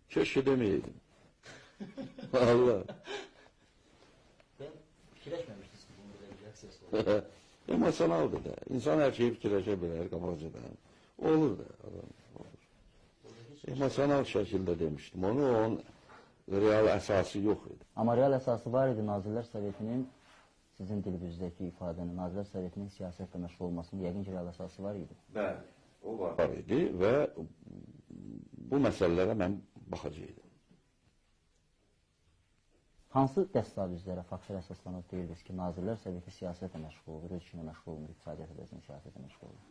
Keşke demeyeydim. Allah. Ben fikirləşməmişdiniz ki, bunu belə reaksiyası olur. Emosionaldır da. İnsan hər şeyi fikirləşə bilər qabacadan. Olur da. Olur. Emosional şəkildə demişdim. Onun real əsası yox idi. Amma real əsası var idi Nazirlər Sovetinin, sizin dilinizdəki ifadənin, Nazirlər Sovetinin siyasətlə məşğul olmasının yəqin ki, real əsası var idi. Bəli, o var idi və bu məsələlərə mən baxacaqdım. Hansı dəstavizlərə, faktlara əsaslanıb deyirdiniz ki, Nazirlər Soveti siyasətlə məşğul olur, öz işinə məşğul olmur, iqtisadiyyat edəsinin siyasətlə məşğul olur?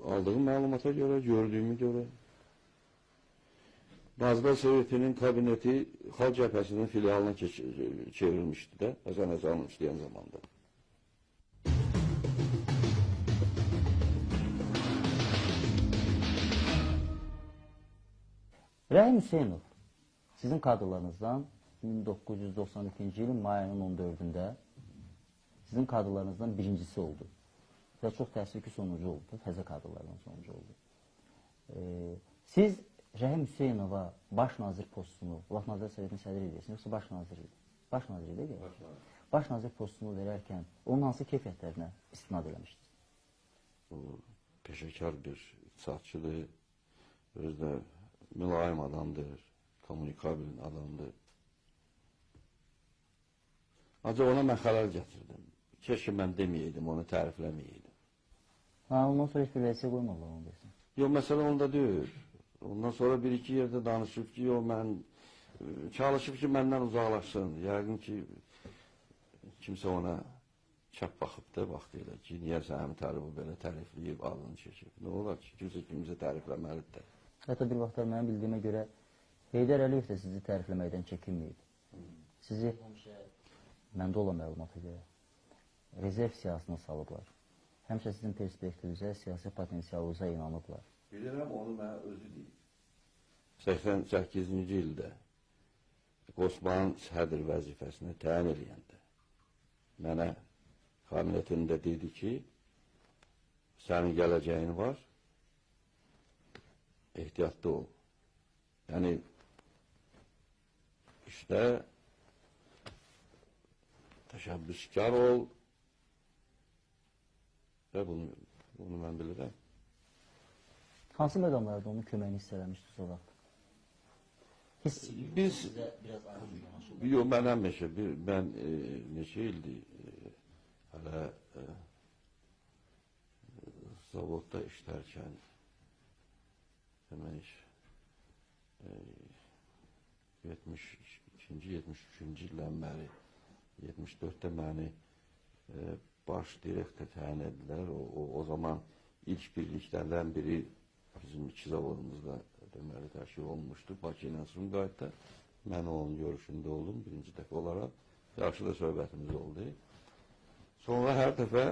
Aldığım məlumata görə, gördüyümü görə, Nazirlər Sovetinin kabineti Xalq Cəbhəsinin filialına çevrilmişdi də, Həsən Həsənov işləyən zamanda. Rəhim Hüseynov, sizin kadrlarınızdan 1992-ci ilin mayının 14-də sizin kadrlarınızdan birincisi oldu. Və çox təəssüf ki, sonuncu oldu, təzə kadrlardan sonuncu oldu. Siz Rəhim Hüseynova baş nazir postunu, Nazirlər Sovetinin sədri edirsiniz, yoxsa baş nazir idi? Baş nazir idi, baş nazir postunu verərkən onun hansı keyfiyyətlərinə istinad eləmişdiniz? O peşəkar bir iqtisadçıdır, özü də mülayim adamdır, kommunikabil adamdır. Ancaq ona mən xələl gətirdim. Keşke mən deməyəydim, onu tərifləməyəydim. Ondan sonra heç bir vəsiyə qoymadılar onu desin. Yox, məsələ onda deyil. Ondan sonra bir-iki yerdə danışıb ki, yox, mən çalışıb ki, məndən uzaqlaşsın. Yəqin ki, kimsə ona çap baxıb da, vaxt elə ki, niyə Səmi Təribu belə tərifləyib, adını çəkib. Nə olar ki, kimsə tərifləməlidir. Hətta bir vaxtlar mənim bildiyimə görə Heydər Əliyev də sizi tərifləməkdən çəkinməyib. Sizi məndə olan məlumata görə rezerv siyasına salıblar. Həmişə sizin perspektivinizə, siyasi potensialınıza inanıblar. Bilirəm, onu mənə özü deyib. 88-ci ildə Osmanın sədr vəzifəsini təyin eləyəndə mənə kabinetində dedi ki, sənin gələcəyin var, ehtiyatlı ol. Yəni, işdə təşəbbüskar ol və bunu mən bilirəm. Hansı məqamlarda onun köməyini hiss eləmişdiniz o vaxt? Biz, yox, mən həmişə, mən neçə ildir hələ zavodda işlərkən demək 72-73-cü ildən bəri 74-də məni baş direktor təyin edilər. O zaman ilk birliklərdən biri bizim iki zavodumuzda deməli təşkil olmuşdu. Bakı ilə Sumqayıtda. Mən onun görüşündə oldum birinci dəfə olaraq. Yaxşı da söhbətimiz oldu. Sonra hər dəfə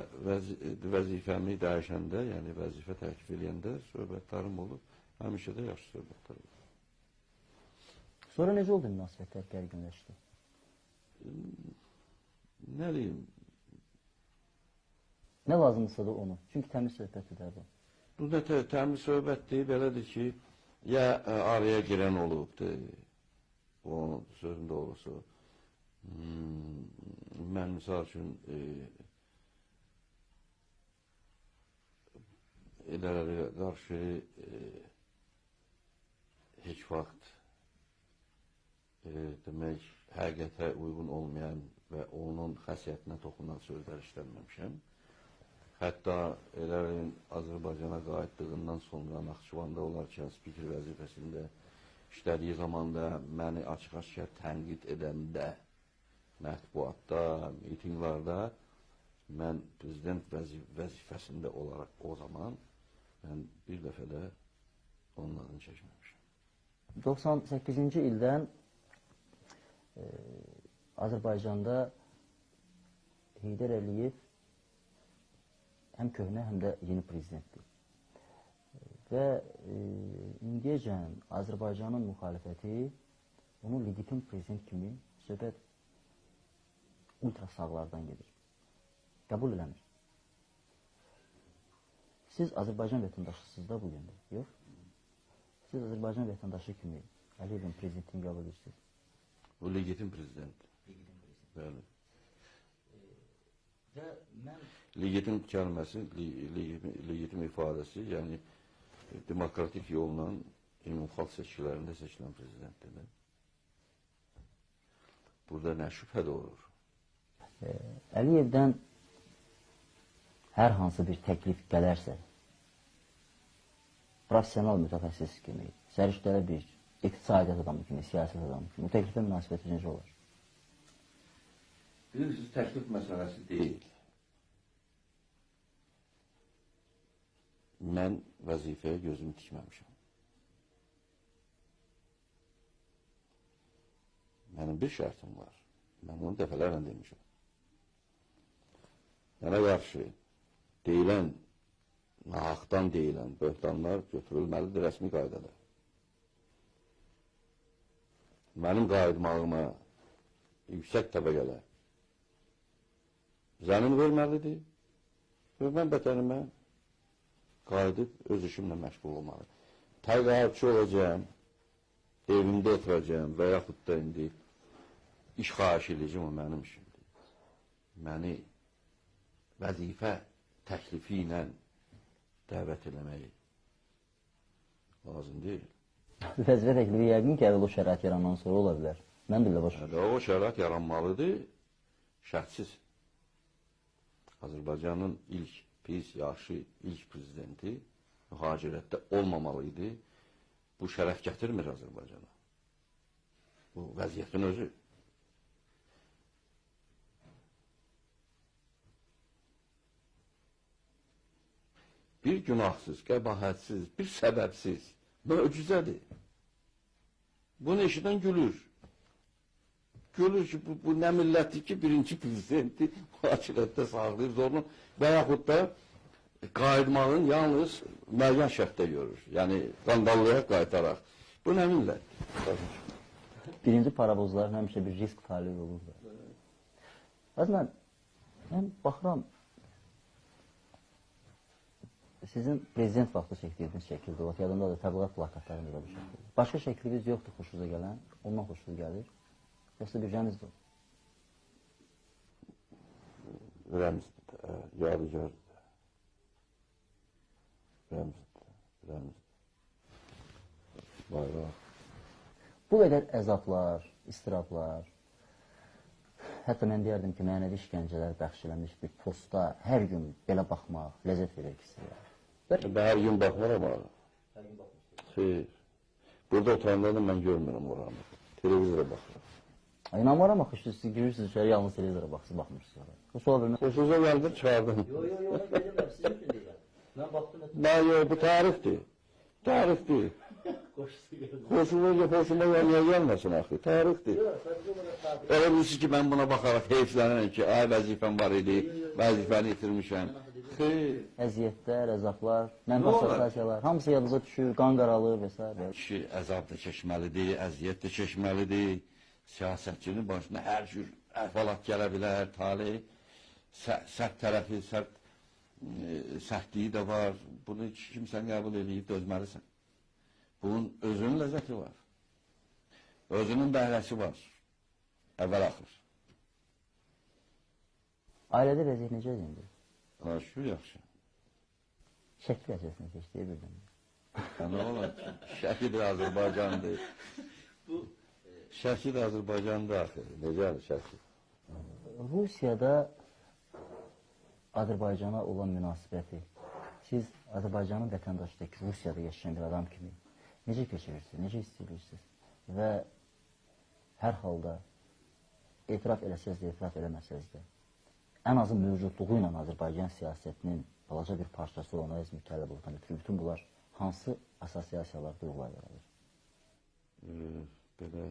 vəzifəmi dəyişəndə, yəni vəzifə təklif edəndə söhbətlərim olub. Həmişə də yaxşı söhbətlər olub. Sonra necə oldu münasibətlər gərginləşdi? Nə deyim? Nə lazımdırsa da onu. Çünki təmiz söhbət edərdi. Bu da təmiz söhbət deyib, belədir ki, ya araya girən olubdur, onun sözündə olursa. Mən misal üçün elələrə qarşı heç vaxt demək, həqiqətə uyğun olmayan və onun xəsiyyətinə toxunan sözlər işlənməmişəm. Hətta elərin Azərbaycana qayıtdığından sonra Naxçıvanda olarkən spiker vəzifəsində işlədiyi zamanda məni açıq-aşkar tənqid edəndə, mətbuatda, mitinglarda mən prezident vəzifəsində olaraq o zaman mən bir dəfə də onun adını çəkməmişəm. 98-ci ildən Azərbaycanda Heydər Əliyev həm köhnə, həm də yeni prezidentdir. Və indiyəcən Azərbaycanın müxalifəti onu legitim prezident kimi söhbət ultra sağlardan gedir. Qəbul eləmir. Siz Azərbaycan vətəndaşısınız da bugün də, yox? Siz Azərbaycan vətəndaşı kimi Əliyevin prezidentini qəbul edirsiniz. O legitim prezident. Bəli. Və mən Legitim kəlməsi, legitim ifadəsi, yəni demokratik yolla ümumxalq seçkilərində seçilən prezidentdir. Burada nə şübhə də olur? Əliyevdən hər hansı bir təklif gələrsə, profesional mütəxəssis kimi, səriştəli bir iqtisadiyyat adamı kimi, siyasət adamı kimi, bu təklifə münasibəti necə olur? Bilirsiniz, təklif məsələsi deyil. Mən vəzifəyə gözümü tikməmişəm. Mənim bir şərtim var. Mən bunu dəfələrlə demişəm. Mənə qarşı deyilən, nahaqdan deyilən böhtanlar götürülməlidir rəsmi qaydada. Mənim qayıtmağıma yüksək təbəqələr zəmin verməlidir və mən vətənimə qayıdıb öz işimlə məşğul olmalı. Təqaüdçü olacağım, evimdə oturacağım və yaxud da indi iş xahiş edəcəm, o mənim işimdir. məni vəzifə təklifi ilə dəvət eləmək lazım deyil. Vəzifə təklifi yəqin ki, o şərait yarandan sonra ola bilər. Mən belə başa O şərait yaranmalıdır, şərtsiz. Azərbaycanın ilk pis, yaxşı, ilk prezidenti mühacirətdə olmamalıydı. Bu şərəf gətirmir Azərbaycana. Bu vəziyyətin özü. Bir günahsız, qəbahətsiz, bir səbəbsiz, möcüzədir. Bunu eşidən gülür. Gülür ki, bu nə millətdir ki, birinci prezidenti mühacirətdə saxlayıb zorla və yaxud da qayıtmağın yalnız müəyyən şərtdə görür. Yəni, qandallıya qaytaraq. Bu nə millətdir? Birinci paravozların həmişə bir risk talib olur. Azman, mən baxıram, sizin prezident vaxtı çəkdiyiniz şəkildə, yadımda da təbliğat plakatlarında da bu şəkildə. Başqa şəkliniz yoxdur xoşunuza gələn, ondan xoşunuz gəlir. Yoxsa bir rəmizdir. Rəmizdir, yadigardır. Rəmizdir. Bayraq. Bu qədər əzablar, istirablar, hətta mən deyərdim ki, mənəvi işgəncələr bəxş eləmiş bir posta hər gün belə baxmaq, ləzzət verir kişiyə. Hər gün baxmıram abi. Hər gün baxmışsınız. Xeyr. Burada oturanda da mən görmürəm oranı. Televizora baxıram. İnanmaram axı, siz girirsiniz içəri, yalnız televizora baxmışsınız. Xoşunuza gəldi, çıxardım. Yox, gəlirəm, sizin üçün deyirəm. Mən baxdım. Bu tarixdir. Tarixdir. Xoşuma gəlməsin axı. Tarixdir. Elə bilirsiniz ki, mən buna baxaraq heyflənirəm ki, ay vəzifəm var idi, vəzifəni itirmişəm. Xeyr. Əziyyətlər, əzablar, mənfi assosiasiyalar, hamısı yadınıza düşür, qan qaralır və s. Kişi əzab da çəkməlidir, əziyyət də çəkməlidir. Siyasətçinin başına hər cür əhvalat gələ bilər, talih, sərt tərəfi, sərtliyi də var. Bunu kimsən qəbul edib dözməlisən. Bunun özünün ləzzəti var. Özünün bəhləsi var. Əvvəl axır. Ailədə vəziyyət necədir indi? Şükür, yaxşı. Şəkil vəziyyətinə keçdiyə bildim. Nə olar ki? Şəkil Azərbaycandır. Şəkil Azərbaycandır axı. Necədir şəkil? Rusiyada Azərbaycana olan münasibəti, siz Azərbaycanın vətəndaşdakı Rusiyada yaşayan bir adam kimi necə keçirirsiniz, necə istəyirsiniz və hər halda etiraf eləsəz də, etiraf eləməsəz də, ən azı mövcudluğu ilə Azərbaycan siyasətinin balaca bir parçası olan öz mükəlləblıqdan ötürü bütün bunlar hansı assosiasiyalar, duyğular yaradır? Belə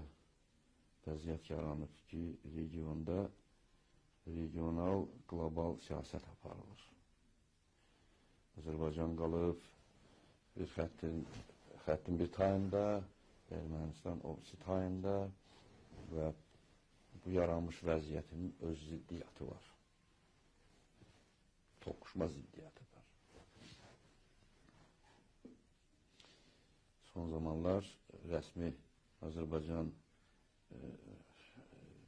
vəziyyət yaranır ki, regional, qlobal siyasət aparılır. Azərbaycan qalıb bir xəttin bir tayında, Ermənistan o birisi tayında və bu yaranmış vəziyyətin öz ziddiyyəti var. Toqquşma ziddiyyəti var. Son zamanlar rəsmi Azərbaycan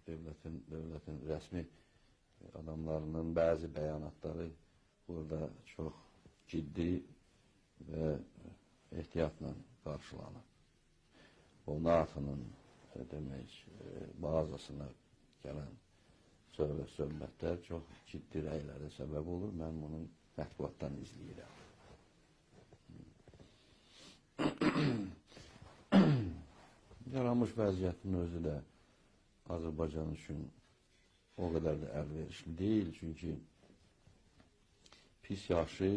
dövlətin rəsmi adamlarının bəzi bəyanatları burada çox ciddi və ehtiyatla qarşılanır. O NATO-nun demək, mağazasına gələn söhbətlər çox ciddi rəylərə səbəb olur. Mən bunu mətbuatdan izləyirəm. Yaranmış vəziyyətin özü də Azərbaycan üçün o qədər də əlverişli deyil. Çünki pis yaxşı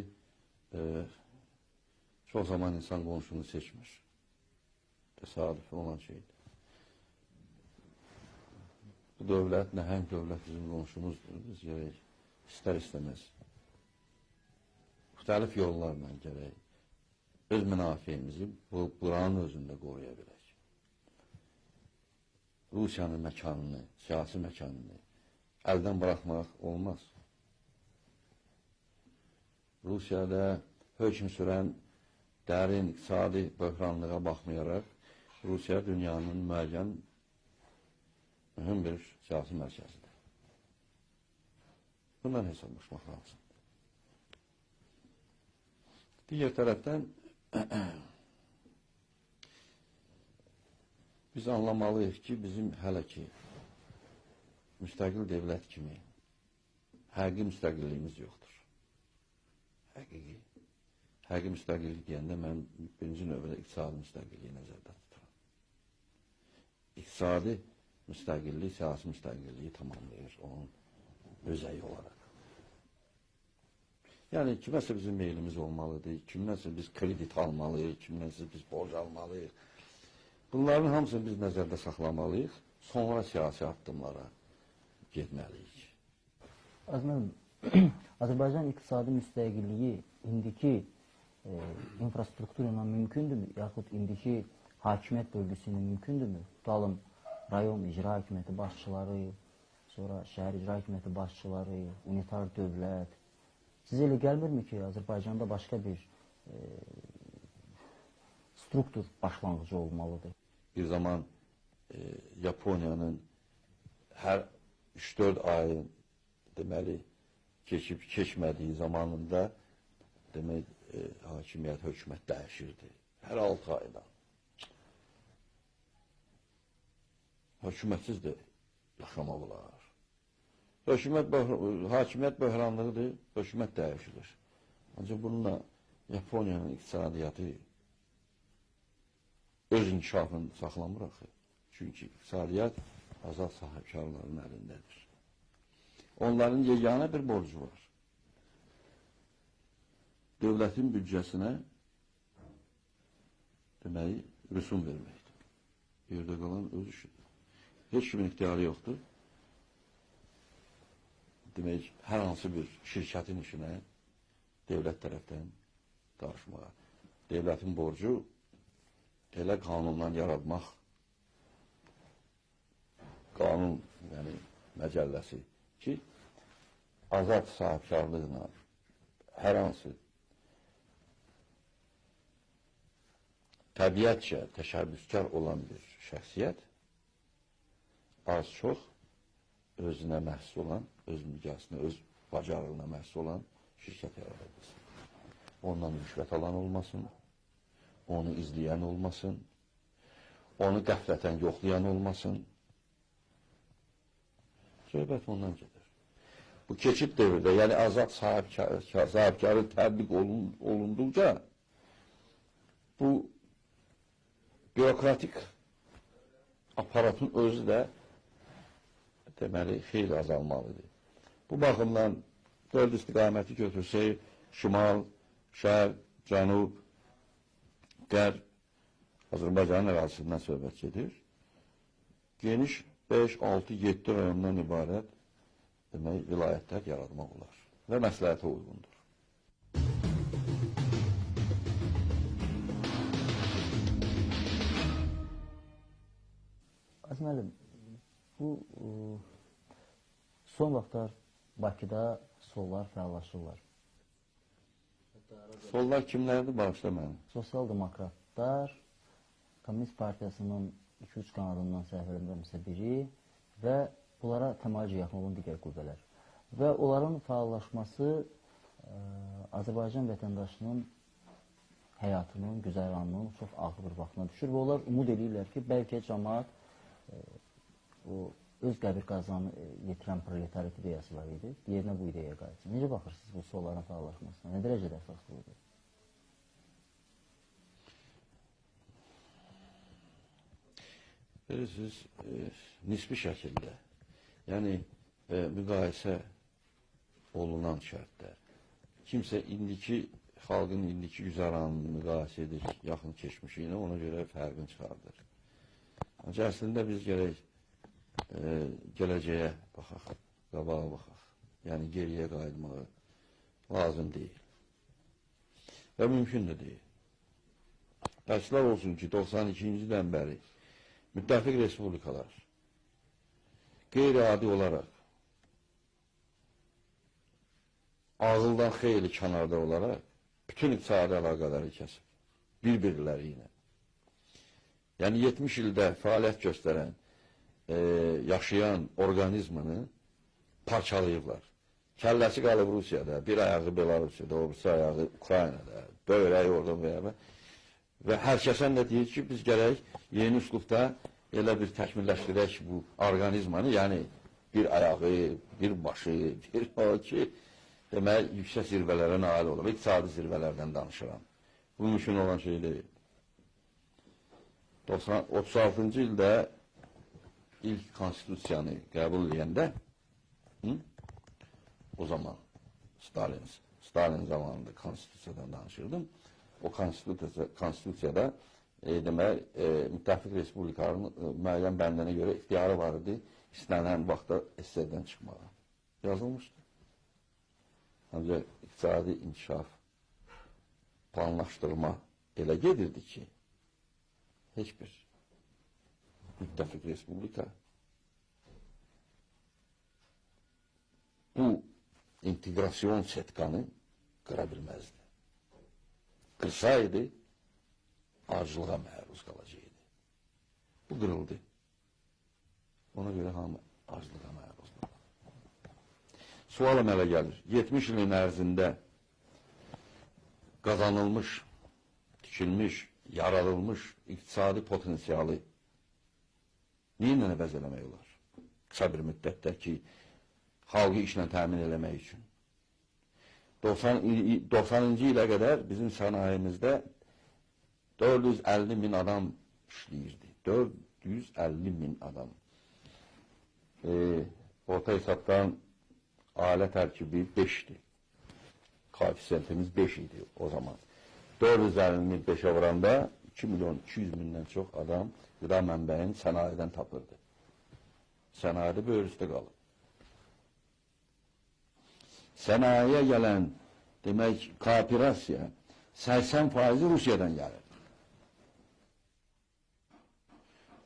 çox zaman insan qonşunu seçmir. Təsadüfi olan şeydir. Bu dövlət, nəhəng dövlət bizim qonşumuzdur. Biz gərək istər-istəməz müxtəlif yollarla gərək öz münafiyemizi buranın özündə qoruya bilək. Rusiyanın məkanını, siyasi məkanını əldən buraxmaq olmaz. Rusiyada hökm sürən dərin iqtisadi böhranlığa baxmayaraq, Rusiya dünyanın müəyyən mühüm bir siyasi mərkəzidir. Bundan hesablaşmaq lazım. Digər tərəfdən biz anlamalıyıq ki, bizim hələ ki müstəqil devlət kimi həqiqi müstəqilliyimiz yoxdur. Həqiqi müstəqillik deyəndə mən birinci növbədə iqtisadi müstəqilliyi nəzərdə tuturam. İqtisadi müstəqillik, siyasi müstəqilliyi tamamlayır onun özəyi olaraq. Yəni, kiməsə bizim meylimiz olmalıdır, kiməsə biz kredit almalıyıq, kiməsə biz borc almalıyıq. Bunların hamısını biz nəzərdə saxlamalıyıq, sonra siyasi addımlara getməliyik. Azməlim, Azərbaycan iqtisadi müstəqilliyi indiki infrastruktur ilə mümkündürmü, yaxud indiki hakimiyyət bölgüsü ilə mümkündürmü? Tutalım, rayon icra hakimiyyəti başçıları, sonra şəhər icra hakimiyyəti başçıları, unitar dövlət. Sizə elə gəlmirmi ki, Azərbaycanda başqa bir struktur başlanğıcı olmalıdır? Bir zaman Yaponiyanın hər 3-4 ayın deməli keçmədiyi zamanında demək hakimiyyət, hökumət dəyişirdi. Hər 6 aydan. Hökumətsiz də yaşamaq olar. Hakimiyyət böhranlığıdır, hökumət dəyişilir. Ancaq bununla Yaponiyanın iqtisadiyyatı öz inkişafını saxlamır axı. Çünki iqtisadiyyat azad sahibkarların əlindədir. Onların yeganə bir borcu var. Dövlətin büdcəsinə deməli, rüsum verməkdir. Yerdə qalan öz işidir. Heç kimin ixtiyarı yoxdur. Demək, hər hansı bir şirkətin işinə dövlət tərəfdən qarışmağa. Dövlətin borcu elə qanundan yaratmaq, qanun, yəni məcəlləsi ki, azad sahibkarlığına hər hansı təbiətcə təşəbbüskar olan bir şəxsiyyət az-çox özünə məhsul olan, öz müqəsinə, öz bacarığına məhsul olan şirkət yaradılsın. Ondan rüşvət alan olmasın, onu izləyən olmasın, onu qəflətən yoxlayan olmasın. Söhbət ondan gedir. Bu keçid dövrdə, yəni azad sahibkarı tətbiq olunduqca bu bürokratik aparatın özü də deməli, xeyli azalmalıdır. Bu baxımdan 4 istiqaməti götürsək, şimal, şərq, cənub, qərb, Azərbaycanın ərazisindən söhbət gedir. Geniş 5, 6, 7 rayondan ibarət demək, vilayətlər yaratmaq olar və məsləhətə uyğundur. Azməlim, bu son vaxtlar Bakıda sollar fəallaşırlar. Sollar kimlərdir? Bağışla məni. Sosial demokratlar, Komünist Partiyasının 2-3 qanadından səhv eləmirəmsə biri və bunlara təmayüc yaxın olan digər qüvvələr. Və onların fəallaşması Azərbaycan vətəndaşının həyatının, güzəranının çox ağır bir vaxtına düşür və onlar umud edirlər ki, bəlkə cəmaat öz qəbir qazanı yetirən proletariat ideyası var idi, yerinə bu ideyaya qayıtsın. Necə baxırsınız bu solların fəallaşmasına? Nə dərəcədə əsaslıdır? Bilirsiniz, nisbi şəkildə, yəni müqayisə olunan şərtlər. Kimsə xalqın indiki güzəranını müqayisə edir yaxın keçmişi ilə, ona görə fərqini çıxardır. Ancaq əslində biz gərək gələcəyə baxaq, qabağa baxaq. Yəni geriyə qayıtmağı lazım deyil. Və mümkün də deyil. Təəssüflər olsun ki, 92-cidən bəri müttəfiq respublikalar qeyri-adi olaraq ağıldan xeyli kənarda olaraq bütün iqtisadi əlaqələri kəsib, bir-birləri ilə. Yəni 70 ildə fəaliyyət göstərən yaşayan orqanizmini parçalayıblar. Kəlləsi qalıb Rusiyada, bir ayağı Belarusiyada, o ayağı Ukraynada, böyrəyi orada və və hər kəsən də deyir ki, biz gərək yeni üslubda elə bir təkmilləşdirək bu orqanizmanı, yəni bir ayağı, bir başı, bir o ki, demək, yüksək zirvələrə nail olub, iqtisadi zirvələrdən danışıram. Bu mümkün olan şey deyil. 36-cı ildə ilk konstitusiyanı qəbul edəndə, o zaman Stalin zamanında konstitusiyadan danışırdım. O konstitusiyada demək, müttəfiq respublikaların müəyyən bəndinə görə ixtiyarı var idi, istənilən vaxtda SSR-dən çıxmağa. Yazılmışdı. Ancaq iqtisadi inkişaf, planlaşdırma elə gedirdi ki, heç bir müttəfiq respublika bu integrasyon setkanı qıra bilməzdi. Qırsaydı, acılığa məruz qalacaqdı. Bu qırıldı. Ona görə hamı acılığa məruz qaldı. Sual əmələ gəlir. 70 ilin ərzində qazanılmış, tikilmiş, yaradılmış iqtisadi potensialı neyinlə əvəzələmək olar? Qısa bir müddətdə ki, xalqı işlə təmin eləmək üçün. 90-cı ilə qədər bizim sənayemizdə 450 min adam işləyirdi. 450 min adam. Orta hesabdan ailə tərkibi 5'di. Koefisiyentimiz 5 idi o zaman. 450'ni 5'e vuranda 2 milyon 200 bindən çox adam qıda mənbəyini sənayədən tapırdı. Sənayədə böyür üstə qalır. Sənayeyə gələn, demək, kooperasiya 80% Rusiyadan gəlir.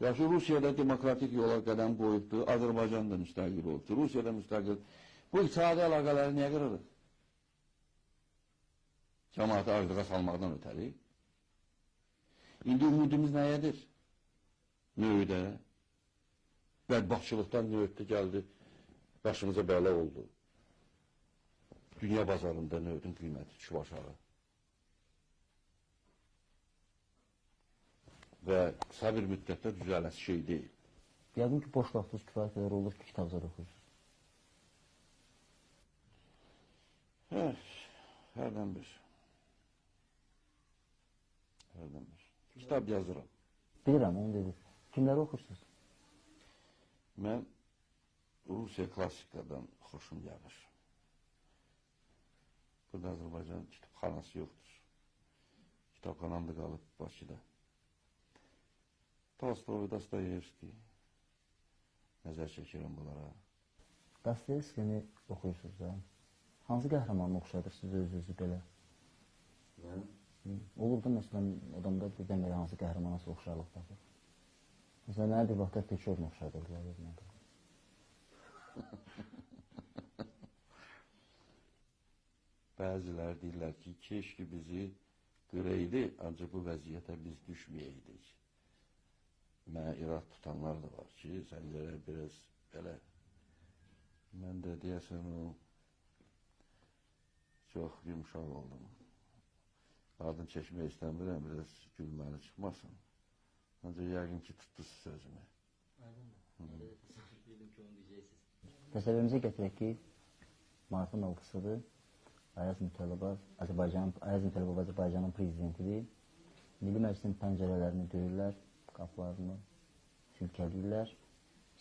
Yaxşı, Rusiyada demokratik yola qədəm qoyubdur, Azərbaycan da müstəqil olubdur, Rusiyada müstəqil. Bu iqtisadi əlaqələri niyə qırırıq? Cəmaatı acılığa salmaqdan ötəri. İndi ümidimiz nəyədir? Növdə. Bədbaxtçılıqdan növdə gəldi, başımıza belə oldu. Dünya bazarında növdün qiyməti düşüb aşağı. Və qısa bir müddətdə düzələsi şey deyil. Yəqin ki, boş vaxtınız kifayət qədər olur ki, kitablar oxuyursunuz. Hərdən bir. Hərdən bir. Kitab yazıram. Bilirəm, onu dedim. Kimləri oxursunuz? Mən Rusiya klassikadan xoşum gəlir. Burada Azərbaycan kitabxanası yoxdur. Kitabxanam da qalıb Bakıda. Tolstoy, Dostoyevski. Nəzər çəkirəm bunlara. Dostoyevskini oxuyursunuz da. Hansı qəhrəmanı oxşadırsınız özünüzü belə? Mən? Olur da, məsələn, adamda birdən belə hansı qəhrəmanası oxşarlıq tapır. Məsələn, mənə bir vaxtda Peçorun oxşadırlar. Bəziləri deyirlər ki, keşki bizi qıraydı, ancaq bu vəziyyətə biz düşməyəydik. Mənə irad tutanlar da var ki, səncələr biraz belə. Mən də deyəsən o çox yumuşaq oldum. Adını çəkmək istəmirəm, biraz gülməli çıxmasın. Ancaq yəqin ki, tutdunuz sözümü. Təsəvvürümüzə gətirək ki, martın 6-sıdır. Ayaz Mütəllibov Azərbaycanın prezidentidir. Milli Məclisin pəncərələrini döyürlər, qapılarını silkələyirlər,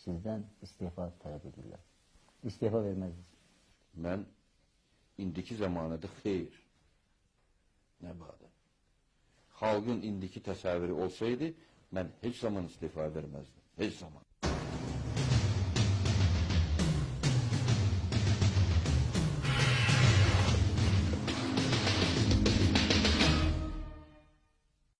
sizdən istifa tələb edirlər. İstifa verməzdiniz. Mən indiki zamanədə xeyr, nə badə. Xalqın indiki təsəvvürü olsaydı, mən heç zaman istifa verməzdim, heç zaman.